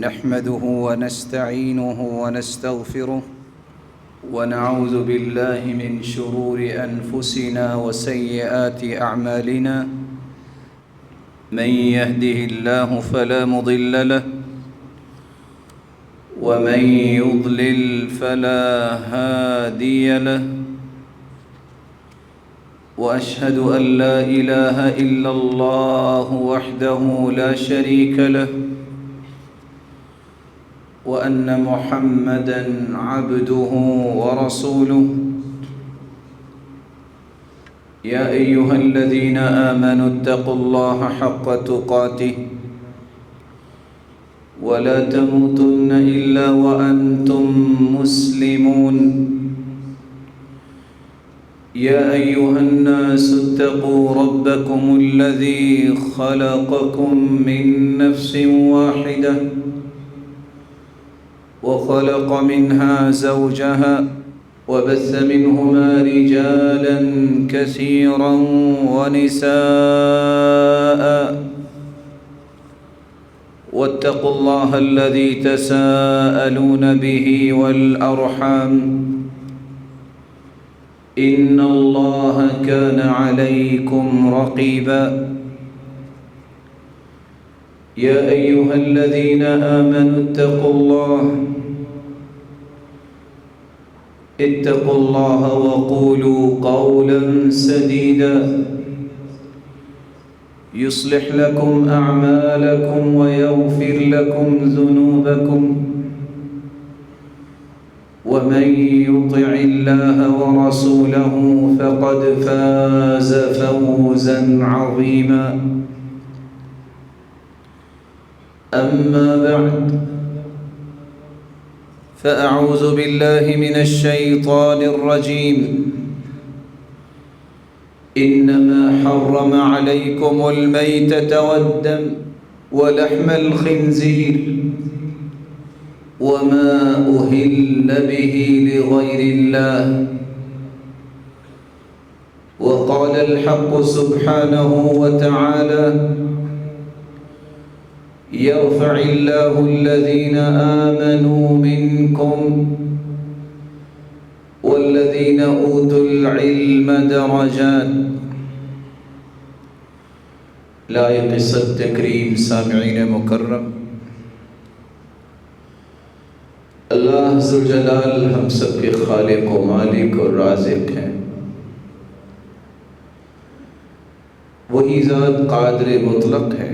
نحمده ونستعينه ونستغفره ونعوذ بالله من شرور أنفسنا وسيئات أعمالنا. من يهده الله فلا مضل له ومن يضلل فلا هادي له، وأشهد أن لا إله إلا الله وحده لا شريك له، وأن محمدًا عبده ورسوله. يا أيها الذين آمنوا اتقوا الله حق تقاته ولا تموتن إلا وأنتم مسلمون. يا أيها الناس اتقوا ربكم الذي خلقكم من نفس واحدة وخلق منها زوجها وبث منهما رجالا كثيرا ونساء، واتقوا الله الذي تساءلون به والأرحام، إن الله كان عليكم رقيبا. يا أيها الذين آمنوا اتقوا الله وقولوا قولا سديدا يصلح لكم أعمالكم ويغفر لكم ذنوبكم، ومن يطع الله ورسوله فقد فاز فوزا عظيما. أما بعد، فأعوذ بالله من الشيطان الرجيم. إنما حرم عليكم الميتة والدم ولحم الخنزير وما أهل به لغير الله. وقال الحق سبحانه وتعالى: يرفع الله الذين آمنوا منكم والذين أوتوا العلم درجات. لائق صد تکریم سامعین مکرم، اللہ ذوالجلال ہم سب کے خالق و مالک و رازق ہیں. وہی ذات قادر مطلق ہے،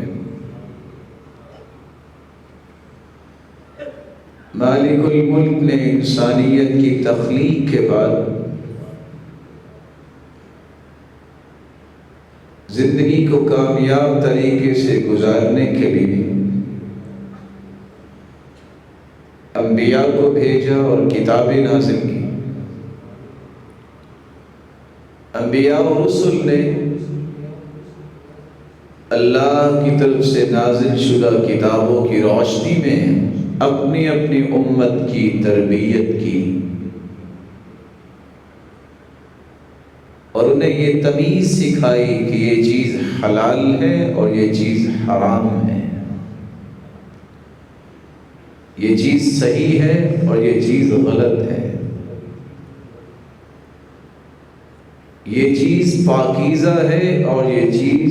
مالک الملک نے انسانیت کی تخلیق کے بعد زندگی کو کامیاب طریقے سے گزارنے کے لیے انبیاء کو بھیجا اور کتابیں نازل کی. انبیاء و رسل نے اللہ کی طرف سے نازل شدہ کتابوں کی روشنی میں اپنی اپنی امت کی تربیت کی اور انہیں یہ تمیز سکھائی کہ یہ چیز حلال ہے اور یہ چیز حرام ہے، یہ چیز صحیح ہے اور یہ چیز غلط ہے، یہ چیز پاکیزہ ہے اور یہ چیز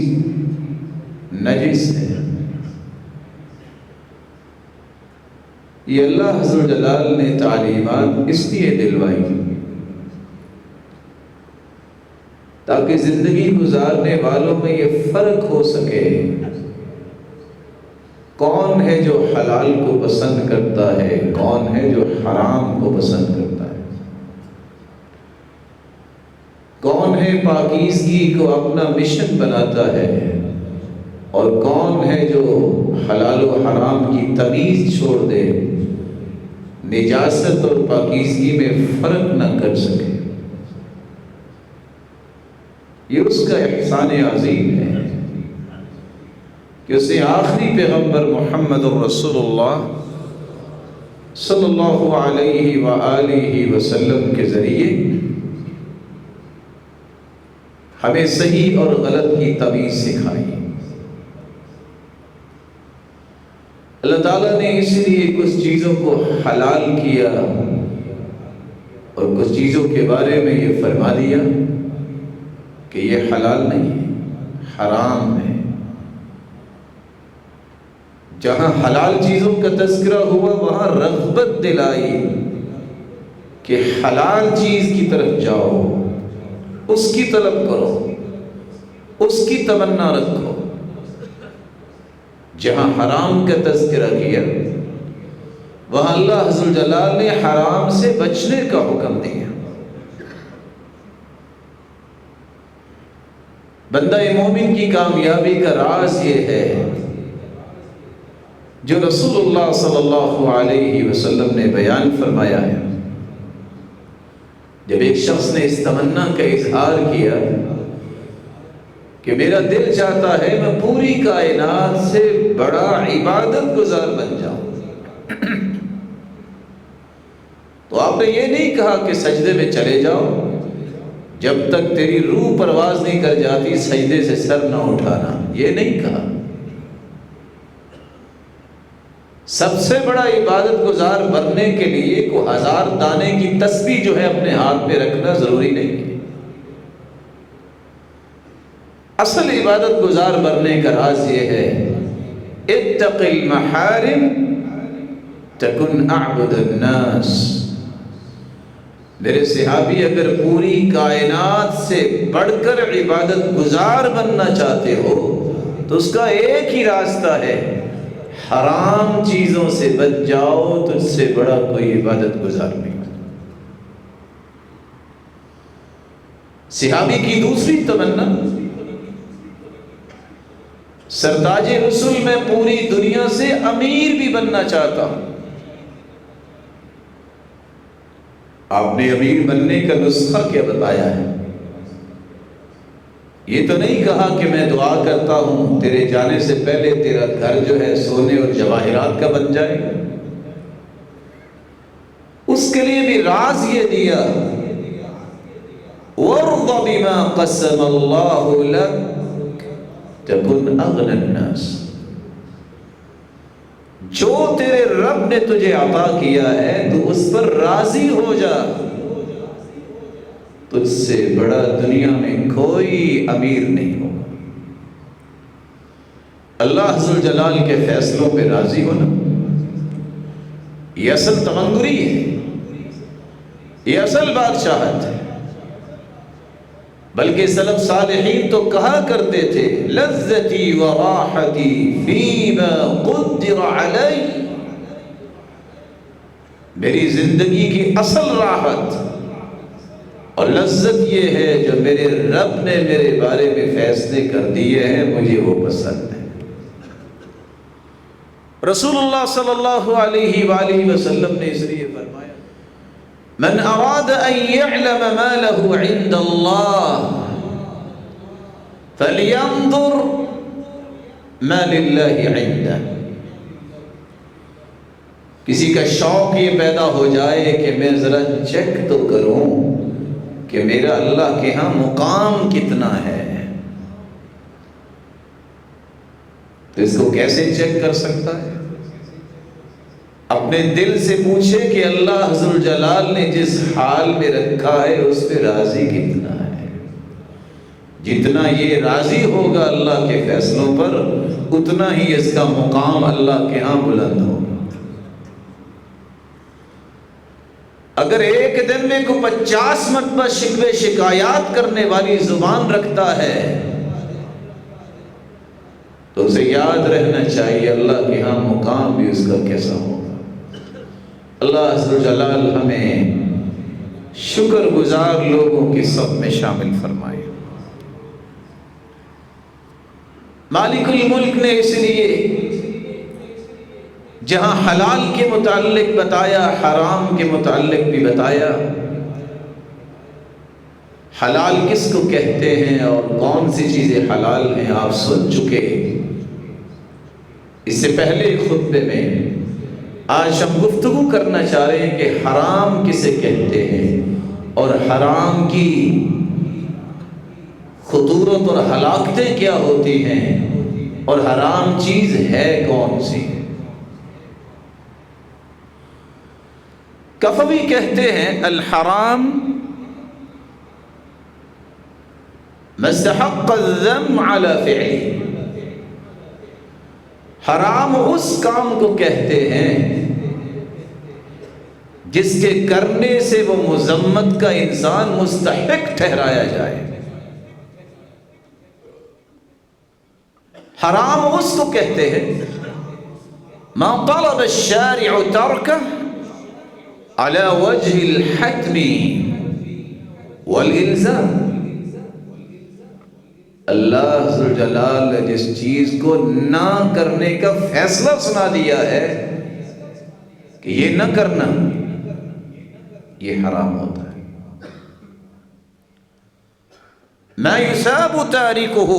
نجس ہے. یہ اللہ عز و جلال نے تعلیمات اس لیے دلوائی تاکہ زندگی گزارنے والوں میں یہ فرق ہو سکے کون ہے جو حلال کو پسند کرتا ہے، کون ہے جو حرام کو پسند کرتا ہے، کون ہے پاکیزگی کو اپنا مشن بناتا ہے اور کون ہے جو حلال و حرام کی تمیز چھوڑ دے، نجاست اور پاکیزگی میں فرق نہ کر سکے. یہ اس کا احسان عظیم ہے کہ اسے آخری پیغمبر محمد الرسول اللہ صلی اللہ علیہ وآلہ وسلم کے ذریعے ہمیں صحیح اور غلط کی تمیز سکھائی. اللہ تعالیٰ نے اس لیے کچھ چیزوں کو حلال کیا اور کچھ چیزوں کے بارے میں یہ فرما دیا کہ یہ حلال نہیں ہے، حرام ہے۔ جہاں حلال چیزوں کا تذکرہ ہوا وہاں رغبت دلائی کہ حلال چیز کی طرف جاؤ، اس کی طلب کرو، اس کی تمنا رکھو۔ جہاں حرام کا تذکرہ کیا وہاں اللہ عز و جلال نے حرام سے بچنے کا حکم دیا۔ بندہ مومن کی کامیابی کا راز یہ ہے جو رسول اللہ صلی اللہ علیہ وسلم نے بیان فرمایا ہے۔ جب ایک شخص نے اس تمنا کا اظہار کیا کہ میرا دل چاہتا ہے میں پوری کائنات سے بڑا عبادت گزار بن جاؤں، تو آپ نے یہ نہیں کہا کہ سجدے میں چلے جاؤ، جب تک تیری روح پرواز نہیں کر جاتی سجدے سے سر نہ اٹھانا، یہ نہیں کہا۔ سب سے بڑا عبادت گزار بننے کے لیے کو 1000 دانے کی تسبیح جو ہے اپنے ہاتھ میں رکھنا ضروری نہیں ہے۔ اصل عبادت گزار بننے کا راز یہ ہے اتق المحارم تکن اعبد الناس۔ میرے صحابی اگر پوری کائنات سے بڑھ کر عبادت گزار بننا چاہتے ہو تو اس کا ایک ہی راستہ ہے، حرام چیزوں سے بچ جاؤ، تجھ سے بڑا کوئی عبادت گزار نہیں۔ صحابی کی دوسری تمنا سرتاج رسول میں پوری دنیا سے امیر بھی بننا چاہتا ہوں۔ آپ نے امیر بننے کا نسخہ کیا بتایا ہے؟ یہ تو نہیں کہا کہ میں دعا کرتا ہوں تیرے جانے سے پہلے تیرا گھر جو ہے سونے اور جواہرات کا بن جائے۔ اس کے لیے بھی راز یہ دیا وَارْضَ بِمَا قَسَّمَ اللَّهُ لَكَ تَكُنْ أَغْنَى النَّاسِ۔ جو تیرے رب نے تجھے عطا کیا ہے تو اس پر راضی ہو جا، تجھ سے بڑا دنیا میں کوئی امیر نہیں ہوگا۔ اللہ عز و جلال کے فیصلوں پہ راضی ہونا یہ اصل تمنگری ہے، یہ اصل بادشاہت ہے۔ بلکہ سلف صالحین تو کہا کرتے تھے لذتی و راحتی فیما قدر علی، میری زندگی کی اصل راحت اور لذت یہ ہے جو میرے رب نے میرے بارے میں فیصلے کر دیے ہیں، مجھے وہ پسند ہے۔ رسول اللہ صلی اللہ علیہ وآلہ وسلم نے اس لیے فرمایا من اراد ان يعلم ما له عند الله فلينظر ما لله عنده۔ کسی کا شوق یہ پیدا ہو جائے کہ میں ذرا چیک تو کروں کہ میرا اللہ کے ہاں مقام کتنا ہے، تو اس کو کیسے چیک کر سکتا ہے؟ اپنے دل سے پوچھے کہ اللہ عز و جلال نے جس حال میں رکھا ہے اس پہ راضی کتنا ہے۔ جتنا یہ راضی ہوگا اللہ کے فیصلوں پر اتنا ہی اس کا مقام اللہ کے ہاں بلند ہوگا۔ اگر ایک دن میں کو 50 مرتبہ شکوے شکایات کرنے والی زبان رکھتا ہے تو اسے یاد رہنا چاہیے اللہ کے ہاں مقام بھی اس کا کیسا ہوگا۔ اللہ عز و جلال ہمیں شکر گزار لوگوں کی صف میں شامل فرمائے۔ مالک الملک نے اس لیے جہاں حلال کے متعلق بتایا حرام کے متعلق بھی بتایا۔ حلال کس کو کہتے ہیں اور کون سی چیزیں حلال ہیں آپ سن چکے۔ اس سے پہلے خطبے میں آج ہم گفتگو کرنا چاہ رہے ہیں کہ حرام کسے کہتے ہیں اور حرام کی خطورت اور ہلاکتیں کیا ہوتی ہیں اور حرام چیز ہے کون سی۔ کفوی کہتے ہیں الحرام مستحق الذم على فعله، حرام اس کام کو کہتے ہیں جس کے کرنے سے وہ مذمت کا انسان مستحق ٹھہرایا جائے۔ حرام اس کو کہتے ہیں ما طلب الشارع ترکه على وجه الحتم والالزام، اللہ ذوالجلال نے جس چیز کو نہ کرنے کا فیصلہ سنا دیا ہے کہ یہ نہ کرنا، یہ حرام ہوتا ہے۔ ما يثاب تاركه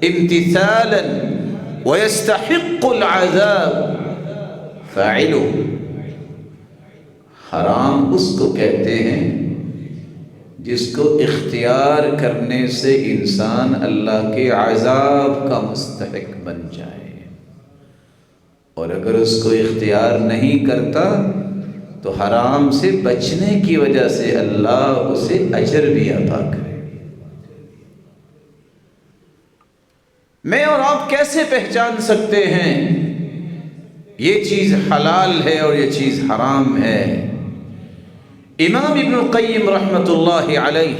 امتثالا ويستحق العذاب فاعله، حرام اس کو کہتے ہیں جس کو اختیار کرنے سے انسان اللہ کے عذاب کا مستحق بن جائے، اور اگر اس کو اختیار نہیں کرتا تو حرام سے بچنے کی وجہ سے اللہ اسے اجر بھی عطا کرے۔ میں اور آپ کیسے پہچان سکتے ہیں یہ چیز حلال ہے اور یہ چیز حرام ہے؟ امام ابن القیم رحمۃ اللہ علیہ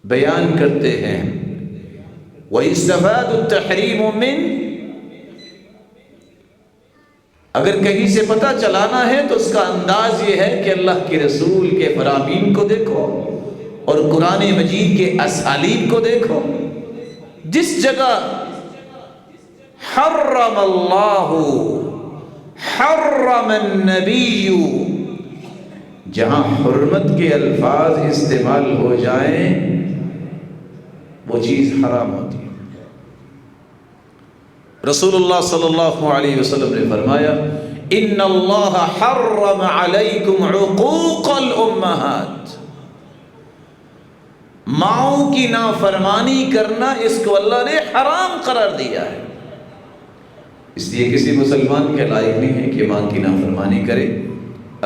بیان کرتے ہیں وَيُسْتَفَادُ التَّحْرِيمُ مِنْ، اگر کہیں سے پتہ چلانا ہے تو اس کا انداز یہ ہے کہ اللہ کے رسول کے فرامین کو دیکھو اور قرآن مجید کے اسالیب کو دیکھو۔ جس جگہ حرم اللہ حرم النبی، جہاں حرمت کے الفاظ استعمال ہو جائیں وہ چیز حرام ہوتی ہے۔ رسول اللہ صلی اللہ علیہ وسلم نے فرمایا ان اللہ حرم علیکم عقوق الامہات، ماؤں کی نافرمانی کرنا اس کو اللہ نے حرام قرار دیا ہے۔ اس لیے کسی مسلمان کے لائق نہیں ہے کہ ماں کی نافرمانی کرے،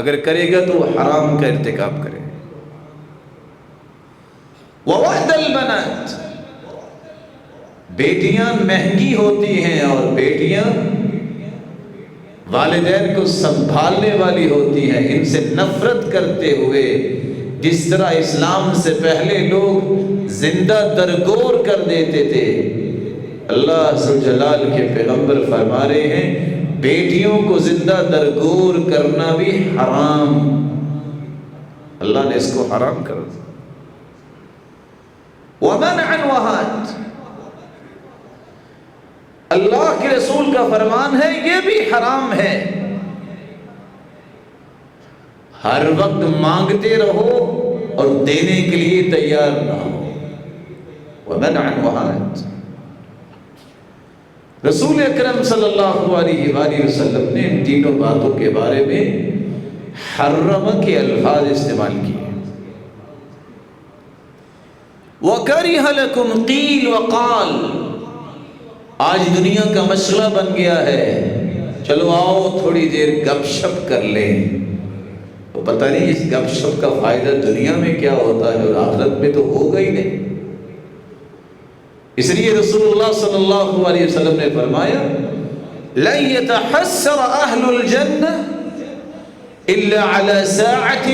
اگر کرے گا تو وہ حرام کا ارتکاب کرے۔ وَوَعْدَ الْبَنَاتِ، بیٹیاں مہنگی ہوتی ہیں اور بیٹیاں والدین کو سنبھالنے والی ہوتی ہیں، ان سے نفرت کرتے ہوئے جس طرح اسلام سے پہلے لوگ زندہ درگور کر دیتے تھے، اللہ ذوالجلال کے پیغمبر فرما رہے ہیں بیٹیوں کو زندہ درگور کرنا بھی حرام، اللہ نے اس کو حرام کر دیا۔ وَمَنْعًا وَهَاتٍ، اللہ کے رسول کا فرمان ہے یہ بھی حرام ہے، ہر وقت مانگتے رہو اور دینے کے لیے تیار نہ ہو۔ وَمَنْعًا وَهَاتٍ، رسول اکرم صلی اللہ علیہ وآلہ وسلم نے ان تینوں باتوں کے بارے میں حرم کے الفاظ استعمال کیے۔ وَكَرِهَ لَكُمْ قِيلُ وَقَالُ، آج دنیا کا مسئلہ بن گیا ہے چلو آؤ تھوڑی دیر گپ شپ کر لیں، تو پتہ نہیں اس گپ شپ کا فائدہ دنیا میں کیا ہوتا ہے اور آخرت میں تو ہوگا ہی نہیں۔ اس لیے رسول اللہ صلی اللہ علیہ وسلم نے فرمایا لَن يَتَحَسَّرَ أَهْلُ الْجَنَّةِ إِلَّا عَلَى سَاعَةٍ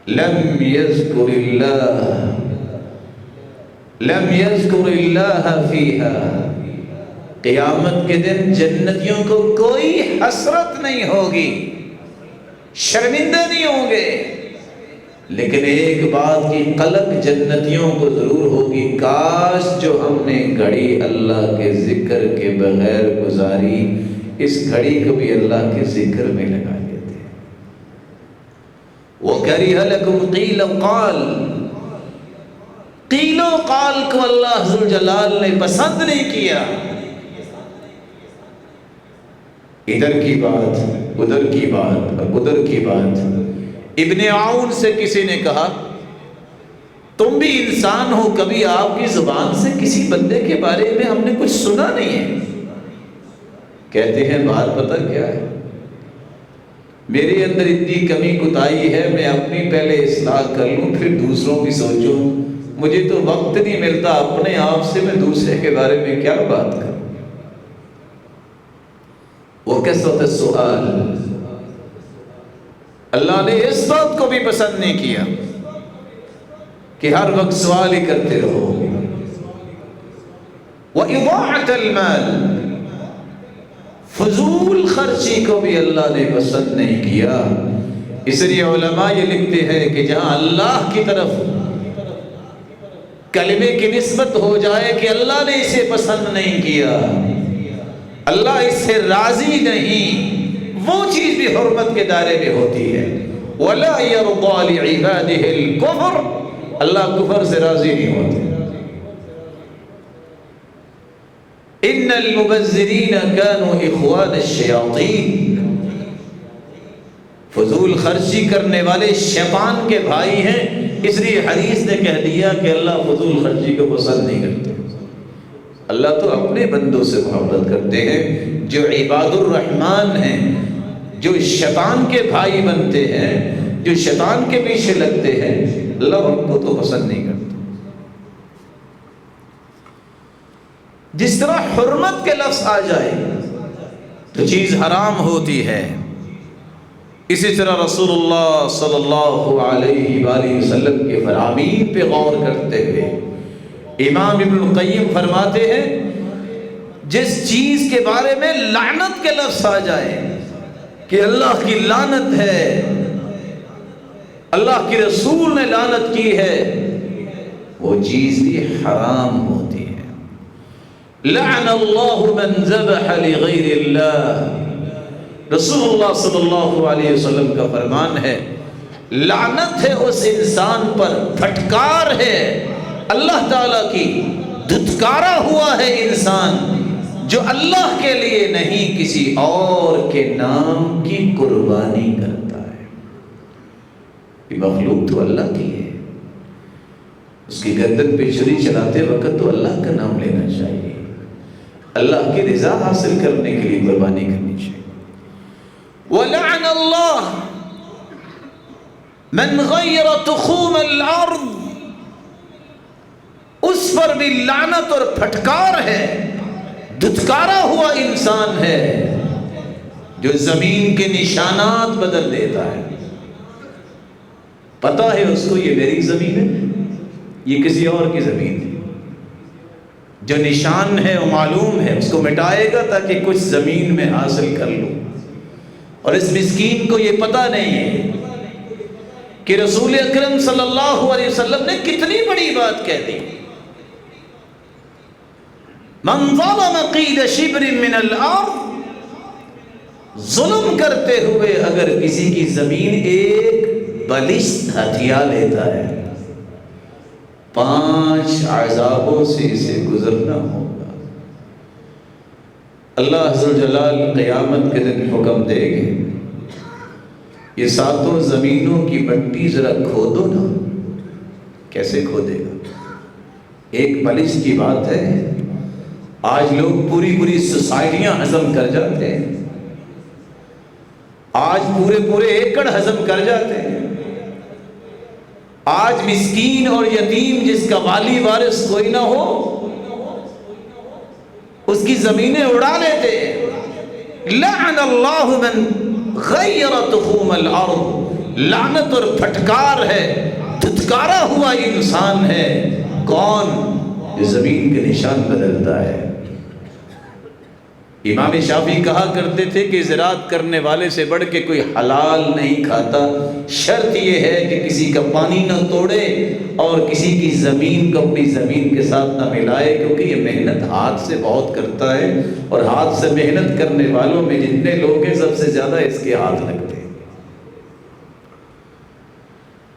لَمْ يَذْكُرِ اللَّهَ فِيهَا، قیامت کے دن جنتیوں کو کوئی حسرت نہیں ہوگی، شرمندہ نہیں ہوں گے، لیکن ایک بات کی قلق جنتیوں کو ضرور ہوگی، کاش جو ہم نے گھڑی اللہ کے ذکر کے بغیر گزاری اس گھڑی کو بھی اللہ کے ذکر میں لگا لیتے۔ وَكَرِهَ لَكُمْ قِيلَ وَقَالُ، قیل و قال کو اللہ ذوالجلال نے پسند نہیں کیا، ادھر کی بات ادھر کی بات اور ادھر کی بات۔ ابن عون سے کسی نے کہا تم بھی انسان ہو، کبھی آپ کی زبان سے کسی بندے کے بارے میں ہم نے کچھ سنا نہیں ہے، کہتے ہیں بات پتہ کیا ہے، میرے اندر اتنی کمی کوتاہی ہے، میں اپنی پہلے اصلاح کر لوں پھر دوسروں کی سوچوں، مجھے تو وقت نہیں ملتا اپنے آپ سے، میں دوسرے کے بارے میں کیا بات کروں۔ وہ کثرت السؤال، اللہ نے اس بات کو بھی پسند نہیں کیا کہ ہر وقت سوال ہی کرتے رہو۔ وَإِضَاعَةَ الْمَالِ، فضول خرچی کو بھی اللہ نے پسند نہیں کیا۔ اس لیے علماء یہ لکھتے ہیں کہ جہاں اللہ کی طرف کلمے کی نسبت ہو جائے کہ اللہ نے اسے پسند نہیں کیا، اللہ اس سے راضی نہیں، وہ چیز بھی حرمت کے دائرے میں ہوتی ہے۔ وَلَا يَرْضَى لِعِبَادِهِ الْكُفْرَ، اللہ کفر سے راضی نہیں ہوتے۔ ان المبذرین کانوا اخوان الشیاطین، فضول خرچی کرنے والے شیطان کے بھائی ہیں، اس لیے حدیث نے کہہ دیا کہ اللہ فضول خرچی کو پسند نہیں کرتے۔ اللہ تو اپنے بندوں سے محبت کرتے ہیں، جو عباد الرحمن ہیں، جو شیطان کے بھائی بنتے ہیں، جو شیطان کے پیچھے لگتے ہیں، اللہ ان کو تو پسند نہیں کرتا۔ جس طرح حرمت کے لفظ آ جائے تو چیز حرام ہوتی ہے، اسی طرح رسول اللہ صلی اللہ علیہ وآلہ وسلم کے فرامین پہ غور کرتے ہوئے امام ابن القیم فرماتے ہیں، جس چیز کے بارے میں لعنت کے لفظ آ جائے کہ اللہ کی لعنت ہے، اللہ کے رسول نے لعنت کی ہے، وہ چیز بھی حرام ہوتی ہے۔ لعن اللہ من ذبح لغیر اللہ، رسول اللہ صلی اللہ علیہ وسلم کا فرمان ہے، لعنت ہے اس انسان پر، پھٹکار ہے اللہ تعالیٰ کی، دھتکارا ہوا ہے انسان جو اللہ کے لیے نہیں کسی اور کے نام کی قربانی کرتا ہے۔ یہ مخلوق تو اللہ کی ہے، اس کی گردن پہ چھری چلاتے وقت تو اللہ کا نام لینا چاہیے، اللہ کی رضا حاصل کرنے کے لیے قربانی کرنی چاہیے۔ وَلَعْنَ اللَّهُ مَنْ غَيَّرَ تُخُومَ الْأَرْضِ، اس پر بھی لعنت اور پھٹکار ہے، دھتکارا ہوا انسان ہے جو زمین کے نشانات بدل دیتا ہے۔ پتہ ہے اس کو یہ میری زمین ہے، یہ کسی اور کی زمین ہے، جو نشان ہے وہ معلوم ہے، اس کو مٹائے گا تاکہ کچھ زمین میں حاصل کر لوں۔ اور اس مسکین کو یہ پتہ نہیں ہے کہ رسول اکرم صلی اللہ علیہ وسلم نے کتنی بڑی بات کہہ دی، من ظلم قید شبر من الارض، ظلم کرتے ہوئے اگر کسی کی زمین ایک بلشت ہتھیا لیتا ہے، 5 عذابوں سے اسے گزرنا ہوگا۔ اللہ عز و جلال قیامت کے دن حکم دے گے، یہ 7 زمینوں کی مٹی ذرا کھودو نا۔ کیسے کھودے گا؟ ایک بلش کی بات ہے، آج لوگ پوری سوسائٹیاں ہضم کر جاتے ہیں، آج پورے ایکڑ ہضم کر جاتے ہیں، آج مسکین اور یتیم جس کا والی وارث کوئی نہ ہو اس کی زمینیں اڑا لیتے ہیں۔ لعن اللہ من غیر تخوم الارض، لعنت اور پھٹکار ہے، دھتکارا ہوا انسان ہے کون؟ جو زمین کے نشان بدلتا ہے۔ امام شافعی کہا کرتے تھے کہ زراعت کرنے والے سے بڑھ کے کوئی حلال نہیں کھاتا، شرط یہ ہے کہ کسی کا پانی نہ توڑے اور کسی کی زمین کو اپنی زمین کے ساتھ نہ ملائے، کیونکہ یہ محنت ہاتھ سے بہت کرتا ہے، اور ہاتھ سے محنت کرنے والوں میں جتنے لوگ ہیں سب سے زیادہ اس کے ہاتھ لگتے ہیں۔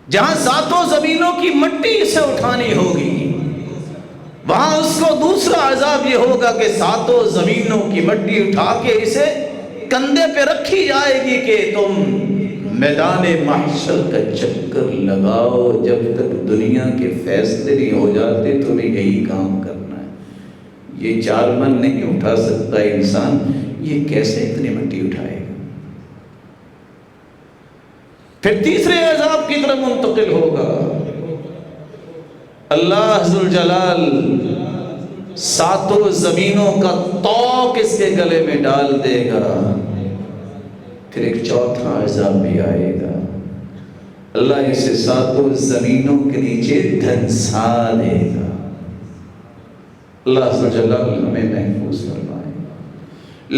جہاں 7 زمینوں کی مٹی اسے اٹھانی ہوگی، وہاں اس کو دوسرا عذاب یہ ہوگا کہ 7 زمینوں کی مٹی اٹھا کے اسے کندھے پہ رکھی جائے گی کہ تم میدان محشر کا چکر لگاؤ، جب تک دنیا کے فیصلے نہیں ہو جاتے تمہیں یہی کام کرنا ہے۔ یہ 4 من نہیں اٹھا سکتا انسان، یہ کیسے اتنی مٹی اٹھائے گا؟ پھر تیسرے عذاب کی طرف منتقل ہوگا. اللہ ذوالجلال ساتوں زمینوں کا طوق اس کے گلے میں ڈال دے گا. پھر ایک چوتھا عذاب بھی آئے گا. اللہ اسے ساتوں زمینوں کے نیچے دھنسا دے گا. اللہ ذوالجلال ہمیں محفوظ فرمائے.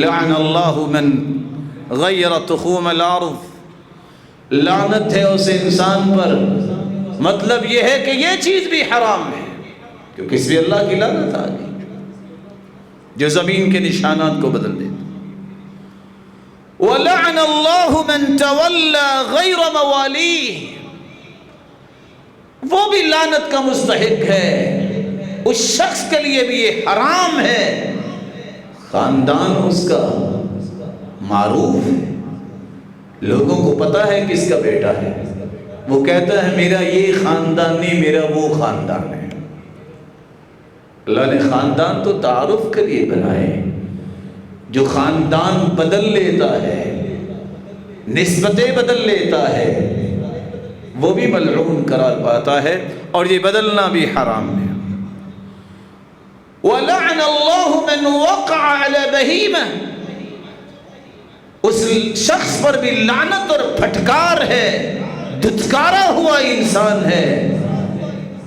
لعن اللہ من غیر تخوم الارض. لعنت ہے اس انسان پر، مطلب یہ ہے کہ یہ چیز بھی حرام ہے کیونکہ اس میں اللہ کی لعنت آ گئی جو زمین کے نشانات کو بدل دیتا. وَلَعْنَ اللَّهُ مَنْ تَوَلَّى غَيْرَ مَوَالِيهِ. وہ بھی لعنت کا مستحق ہے، اس شخص کے لیے بھی یہ حرام ہے خاندان اس کا معروف ہے، لوگوں کو پتا ہے کس کا بیٹا ہے، وہ کہتا ہے میرا یہ خاندان نہیں، میرا وہ خاندان ہے. اللہ نے خاندان تو تعارف کے لیے بنائے. جو خاندان بدل لیتا ہے، نسبتیں بدل لیتا ہے، وہ بھی ملعون قرار پاتا ہے، اور یہ بدلنا بھی حرام ہے. وَلَعْنَ اللَّهُ مَنْ وَقَعَ عَلَى بَهِيمَةٍ. اس شخص پر بھی لعنت اور پھٹکار ہے، دھتکارا ہوا انسان ہے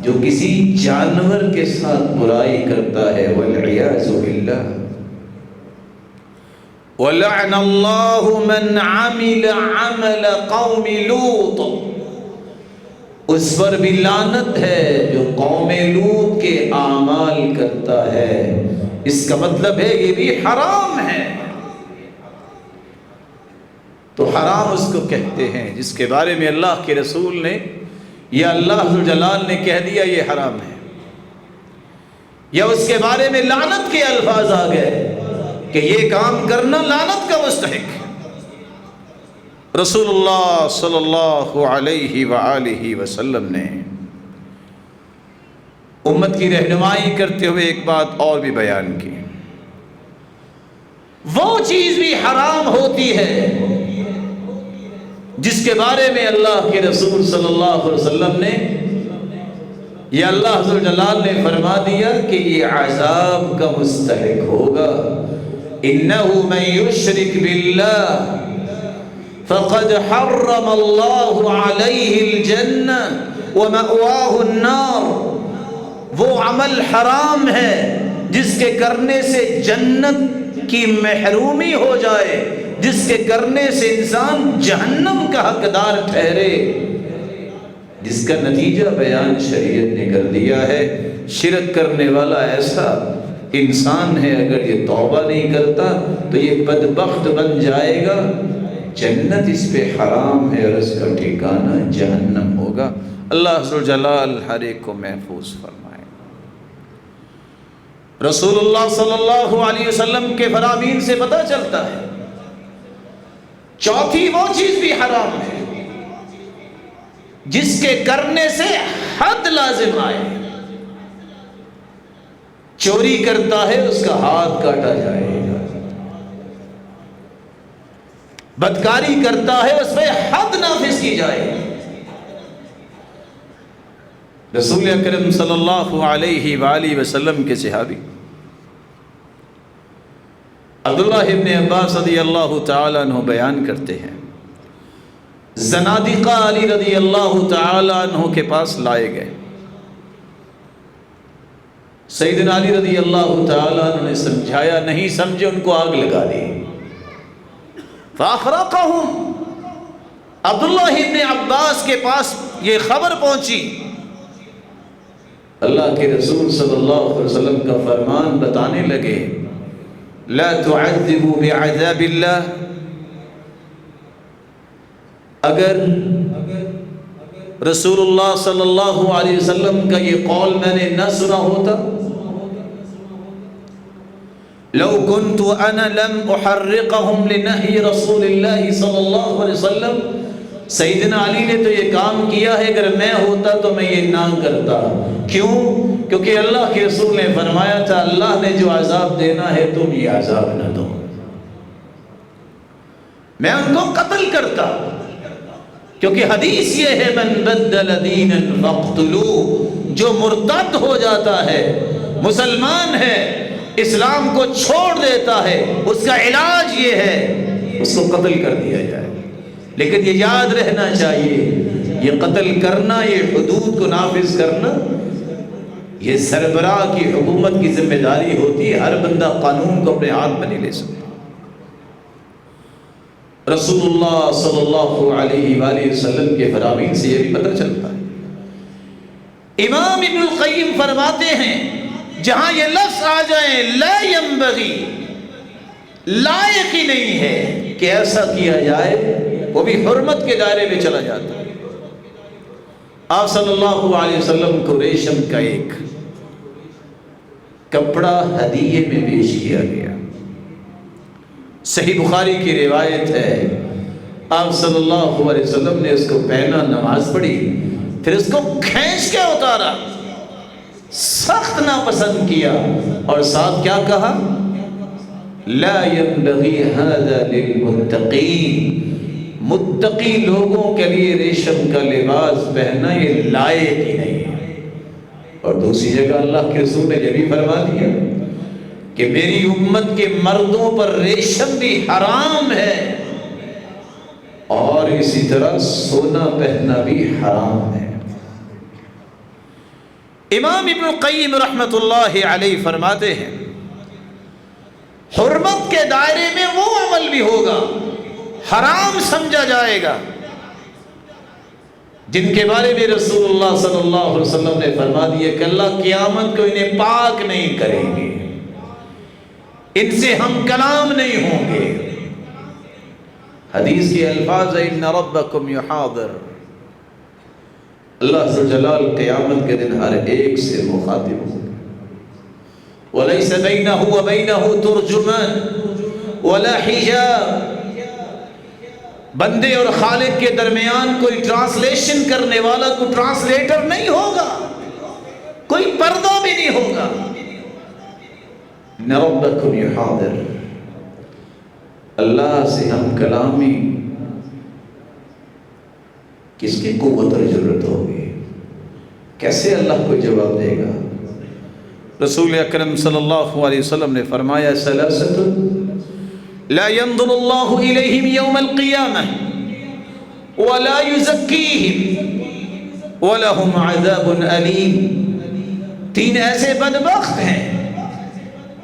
جو کسی جانور کے ساتھ برائی کرتا ہے. وَالْعِيَاذُ بِاللَّهِ. وَلَعْنَ اللَّهُ مَنْ عَمِلَ عَمَلَ قَوْمِ لُوطٍ. اس پر بھی لعنت ہے جو قوم لوط کے اعمال کرتا ہے. اس کا مطلب ہے یہ بھی حرام ہے. تو حرام اس کو کہتے ہیں جس کے بارے میں اللہ کے رسول نے یا اللہ ذوالجلال نے کہہ دیا یہ حرام ہے، یا اس کے بارے میں لعنت کے الفاظ آ گئے کہ یہ کام کرنا لعنت کا مستحق ہے. رسول اللہ صلی اللہ علیہ وآلہ وسلم نے امت کی رہنمائی کرتے ہوئے ایک بات اور بھی بیان کی. وہ چیز بھی حرام ہوتی ہے جس کے بارے میں اللہ کے رسول صلی اللہ علیہ وسلم نے یا اللہ ذوالجلال نے فرما دیا کہ یہ عذاب کا مستحق ہوگا. إِنَّهُ مَن يُشْرِكْ بِاللَّهِ فَقَدْ حَرَّمَ اللَّهُ عَلَيْهِ الْجَنَّةَ وَمَأْوَاهُ النَّارُ. وہ عمل حرام ہے جس کے کرنے سے جنت کی محرومی ہو جائے، جس کے کرنے سے انسان جہنم کا حقدار ٹھہرے، جس کا نتیجہ بیان شریعت نے کر دیا ہے. شرک کرنے والا ایسا انسان ہے اگر یہ توبہ نہیں کرتا تو یہ بدبخت بن جائے گا، جنت اس پہ حرام ہے اور اس کا ٹھکانہ جہنم ہوگا. اللہ ذوالجلال ہر ایک کو محفوظ فرمائے. رسول اللہ صلی اللہ علیہ وسلم کے فرامین سے پتہ چلتا ہے چوتھی وہ چیز بھی حرام ہے جس کے کرنے سے حد لازم آئے. چوری کرتا ہے اس کا ہاتھ کاٹا جائے گا، بدکاری کرتا ہے اس پہ حد نافذ کی جائے گی. رسول اکرم صلی اللہ علیہ وآلہ وسلم کے صحابی عبداللہ ابن عباس رضی اللہ تعالیٰ عنہ بیان کرتے ہیں زنادقہ علی رضی اللہ تعالیٰ عنہ کے پاس لائے گئے. سیدنا علی رضی اللہ تعالیٰ عنہ نے سمجھایا، نہیں سمجھے ان کو آگ لگا دی. فَأَخْرَقَهُمْ. عبداللہ ابن عباس کے پاس یہ خبر پہنچی، اللہ کے رسول صلی اللہ علیہ وسلم کا فرمان بتانے لگے، لا تعذبوا بعذاب اللہ. اگر رسول اللہ صلی اللہ علیہ وسلم کا یہ قول میں نے نہ سنا ہوتا، لو كنت انا لم احرقهم لنهي رسول اللہ صلی اللہ علیہ وسلم. سیدنا علی نے تو یہ کام کیا ہے، اگر میں ہوتا تو میں یہ نہ کرتا. کیوں؟ کیونکہ اللہ کے رسول نے فرمایا تھا اللہ نے جو عذاب دینا ہے تم یہ عذاب نہ دو. میں ان کو قتل کرتا، کیونکہ حدیث یہ ہے من بدل دینا فاقتلوه، جو مرتد ہو جاتا ہے، مسلمان ہے، اسلام کو چھوڑ دیتا ہے، اس کا علاج یہ ہے اس کو قتل کر دیا جائے۔ لیکن یہ یاد رہنا چاہیے، یہ قتل کرنا، یہ حدود کو نافذ کرنا، یہ سربراہ کی حکومت کی ذمہ داری ہوتی ہے۔ ہر بندہ قانون کو اپنے ہاتھ میں نہیں لے سکتا۔ رسول اللہ صلی اللہ علیہ وآلہ وسلم کے فرامین سے یہ بھی پتہ چلتا ہے۔ امام ابن القیم فرماتے ہیں جہاں یہ لفظ آ جائیں لا ينبغی، لائق ہی نہیں ہے کہ ایسا کیا جائے، وہ بھی حرمت کے دائرے میں چلا جاتا ہے۔ آپ صلی اللہ علیہ وسلم کو ریشم کا ایک کپڑا ہدیے میں پیش کیا گیا۔ صحیح بخاری کی روایت ہے، آپ صلی اللہ علیہ وسلم نے اس کو پہنا، نماز پڑھی، پھر اس کو کھینچ کے اتارا، سخت ناپسند کیا، اور ساتھ کیا کہا؟ لا ينبغی هذا للمتقین، متقی لوگوں کے لیے ریشم کا لباس پہننا یہ لائق ہی نہیں ہے۔ اور دوسری جگہ اللہ کے رسول نے یہ بھی فرما دیا کہ میری امت کے مردوں پر ریشم بھی حرام ہے، اور اسی طرح سونا پہننا بھی حرام ہے۔ امام ابن القیم رحمۃ اللہ علیہ فرماتے ہیں حرمت کے دائرے میں وہ عمل بھی ہوگا حرام سمجھا جائے گا جن کے بارے میں رسول اللہ صلی اللہ علیہ وسلم نے فرما دیا کہ اللہ قیامت کو انہیں پاک نہیں کریں گے، ان سے ہم کلام نہیں ہوں گے۔ حدیث کے الفاظ ان ربکم یحاضر، اللہ عز و جلال قیامت کے دن ہر ایک سے مخاطب ہوگا۔ وَلَيْسَ بَيْنَهُ وَبَيْنَهُ تُرْجُمَانٌ وَلَا حِجَابٌ، بندے اور خالق کے درمیان کوئی ٹرانسلیشن کرنے والا، کوئی ٹرانسلیٹر نہیں ہوگا، کوئی پردہ بھی نہیں ہوگا۔ ان ربکم یحاضر، اللہ سے ہم کلامی کس کی قوت اور ضرورت ہوگی؟ کیسے اللہ کو جواب دے گا؟ رسول اکرم صلی اللہ علیہ وسلم نے فرمایا ثلاثۃ لا ينظر اللہ الیہم یوم القیامہ ولا یزکیہم ولہم عذاب علیم، تین ایسے بدبخت ہیں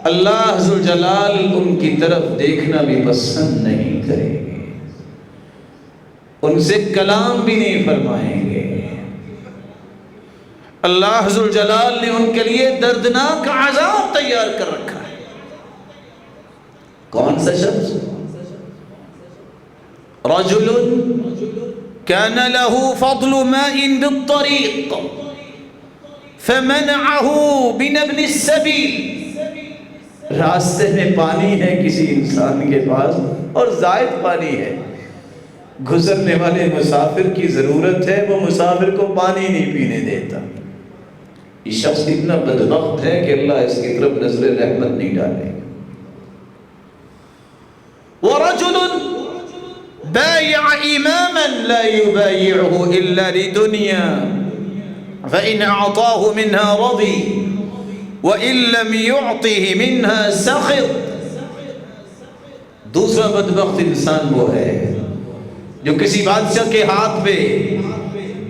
اللہ عز و جلال ان کی طرف دیکھنا بھی پسند نہیں کریں گے، ان سے کلام بھی نہیں فرمائیں گے۔ اللہ عز و جلال نے ان کے لیے دردناک عذاب تیار کر رکھا ہے۔ کون سا شخص؟ رجل كان له فضل ماء بالطريق فمنعه من ابن السبيل، راستے میں پانی ہے کسی انسان کے پاس اور زائد پانی ہے، گزرنے والے مسافر کی ضرورت ہے، وہ مسافر کو پانی نہیں پینے دیتا۔ یہ شخص اتنا بدبخت ہے کہ اللہ اس کی طرف نظر رحمت نہیں ڈالے۔ وَرَجُلٌ بَايَعَ إِمَامًا لَا يُبَايِعُهُ إِلَّا لِدُنْيَا فَإِنْ أَعْطَاهُ مِنْهَا رَضِي وَإِنْ لَمْ يُعْطِهِ مِنْهَا سَخِطْ۔ دوسرا بدبخت انسان وہ ہے جو کسی بادشاہ کے ہاتھ پہ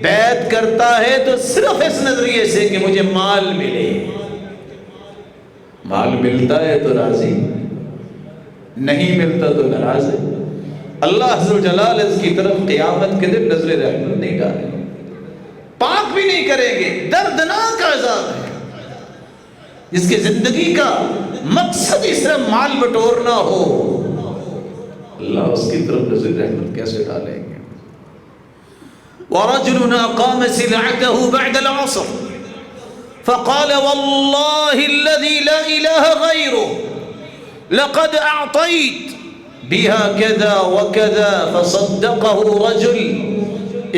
بیعت کرتا ہے تو صرف اس نظریے سے کہ مجھے مال ملے، مال ملتا ہے تو راضی، نہیں ملتا تو ناراض ہے۔ اللہ عز و جلال اس کی طرف قیامت کے دن نظر رحمت نہیں ڈالیں گے، پاک بھی نہیں کریں گے۔ دردناک عذاب ہے جس کی زندگی کا مقصد اس طرح مال بٹورنا ہو، اللہ اس کی طرف نظر رحمت کیسے ڈالیں گے؟ وَرَجُلٌ أَقَامَ سِلْعَتَهُ بَعْدَ الْعَصْرِ فَقَالَ وَاللَّهِ الَّذِي لَا إِلَهَ غَيْرُهُ لَقَدْ أَعْطَيْتُ بِهَا كَذَا وَكَذَا فَصَدَّقَهُ رَجُلٌ،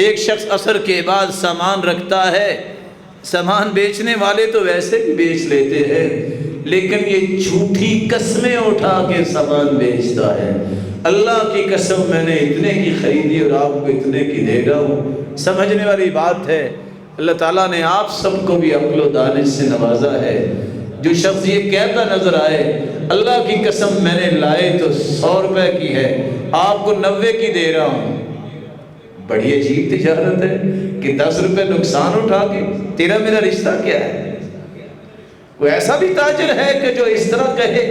ایک شخص عصر کے بعد سامان رکھتا ہے، سامان بیچنے والے تو ویسے بھی بیچ لیتے ہیں، لیکن یہ جھوٹی قسمیں اٹھا کے سامان بیچتا ہے۔ اللہ کی قسم میں نے اتنے کی خریدی اور آپ کو اتنے کی دے رہا ہوں۔ سمجھنے والی بات ہے۔ اللہ تعالیٰ نے آپ سب کو بھی عقل و دانش سے نوازا ہے۔ جو شخص یہ کہتا نظر آئے اللہ کی قسم میں نے لائے تو 100 روپے کی ہے، آپ کو 90 کی دے رہا ہوں، بڑی عجیب تجارت ہے کہ 10 روپے نقصان اٹھا کے تیرا میرا رشتہ کیا ہے؟ کوئی ایسا بھی تاجر ہے کہ جو اس طرح کہے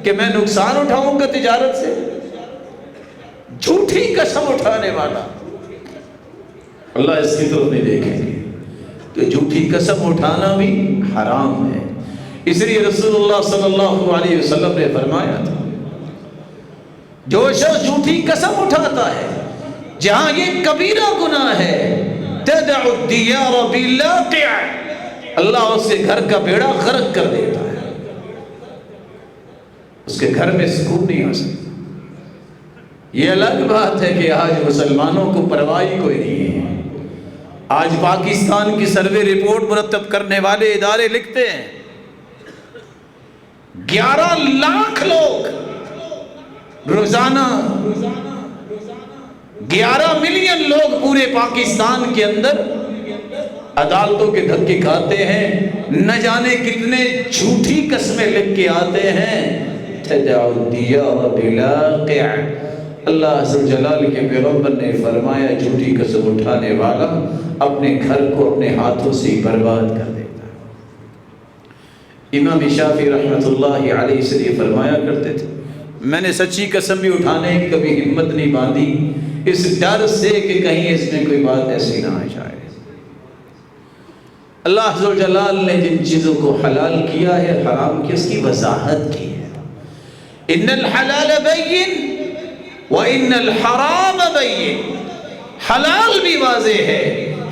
کہ میں نقصان اٹھاؤں گا تجارت سے؟ جھوٹی قسم اٹھانے والا اللہ اس کی طرف نہیں دیکھیں گے۔ تو جھوٹی قسم اٹھانا بھی حرام ہے۔ اس لیے رسول اللہ صلی اللہ علیہ وسلم نے فرمایا تھا جو شخص جھوٹی قسم اٹھاتا ہے جہاں یہ کبیرہ گناہ ہے، تدع الدیار باللاقع، اللہ اس کے گھر کا بیڑا غرق کر دیتا ہے، اس کے گھر میں سکون نہیں ہو سکتا۔ یہ الگ بات ہے کہ آج مسلمانوں کو پرواہ کوئی نہیں ہے۔ آج پاکستان کی سروے رپورٹ مرتب کرنے والے ادارے لکھتے ہیں 11 لاکھ لوگ روزانہ 11 ملین لوگ پورے پاکستان کے اندر عدالتوں کے دھکے کھاتے ہیں، نہ جانے کتنے جھوٹی قسمیں لکھ کے آتے ہیں۔ تدع الدیار باللاقع، اللہ عز جلال کے پیغمبر نے فرمایا جھوٹی قسم اٹھانے والا اپنے گھر کو اپنے ہاتھوں سے برباد کر دیتا ہے۔ امام شافعی رحمۃ اللہ علیہ سے یہ فرمایا کرتے تھے میں نے سچی قسم بھی اٹھانے کی کبھی ہمت نہیں باندھی، اس ڈر سے کہ کہیں اس میں کوئی بات ایسی نہ آ جائے۔ اللہ عز جلال نے جن چیزوں کو حلال کیا ہے حرام کی اس کی وضاحت کی ہے۔ ان الحلال بین وَإِنَّ الْحَرَامَ بَيِّنٌ، حلال بھی واضح ہے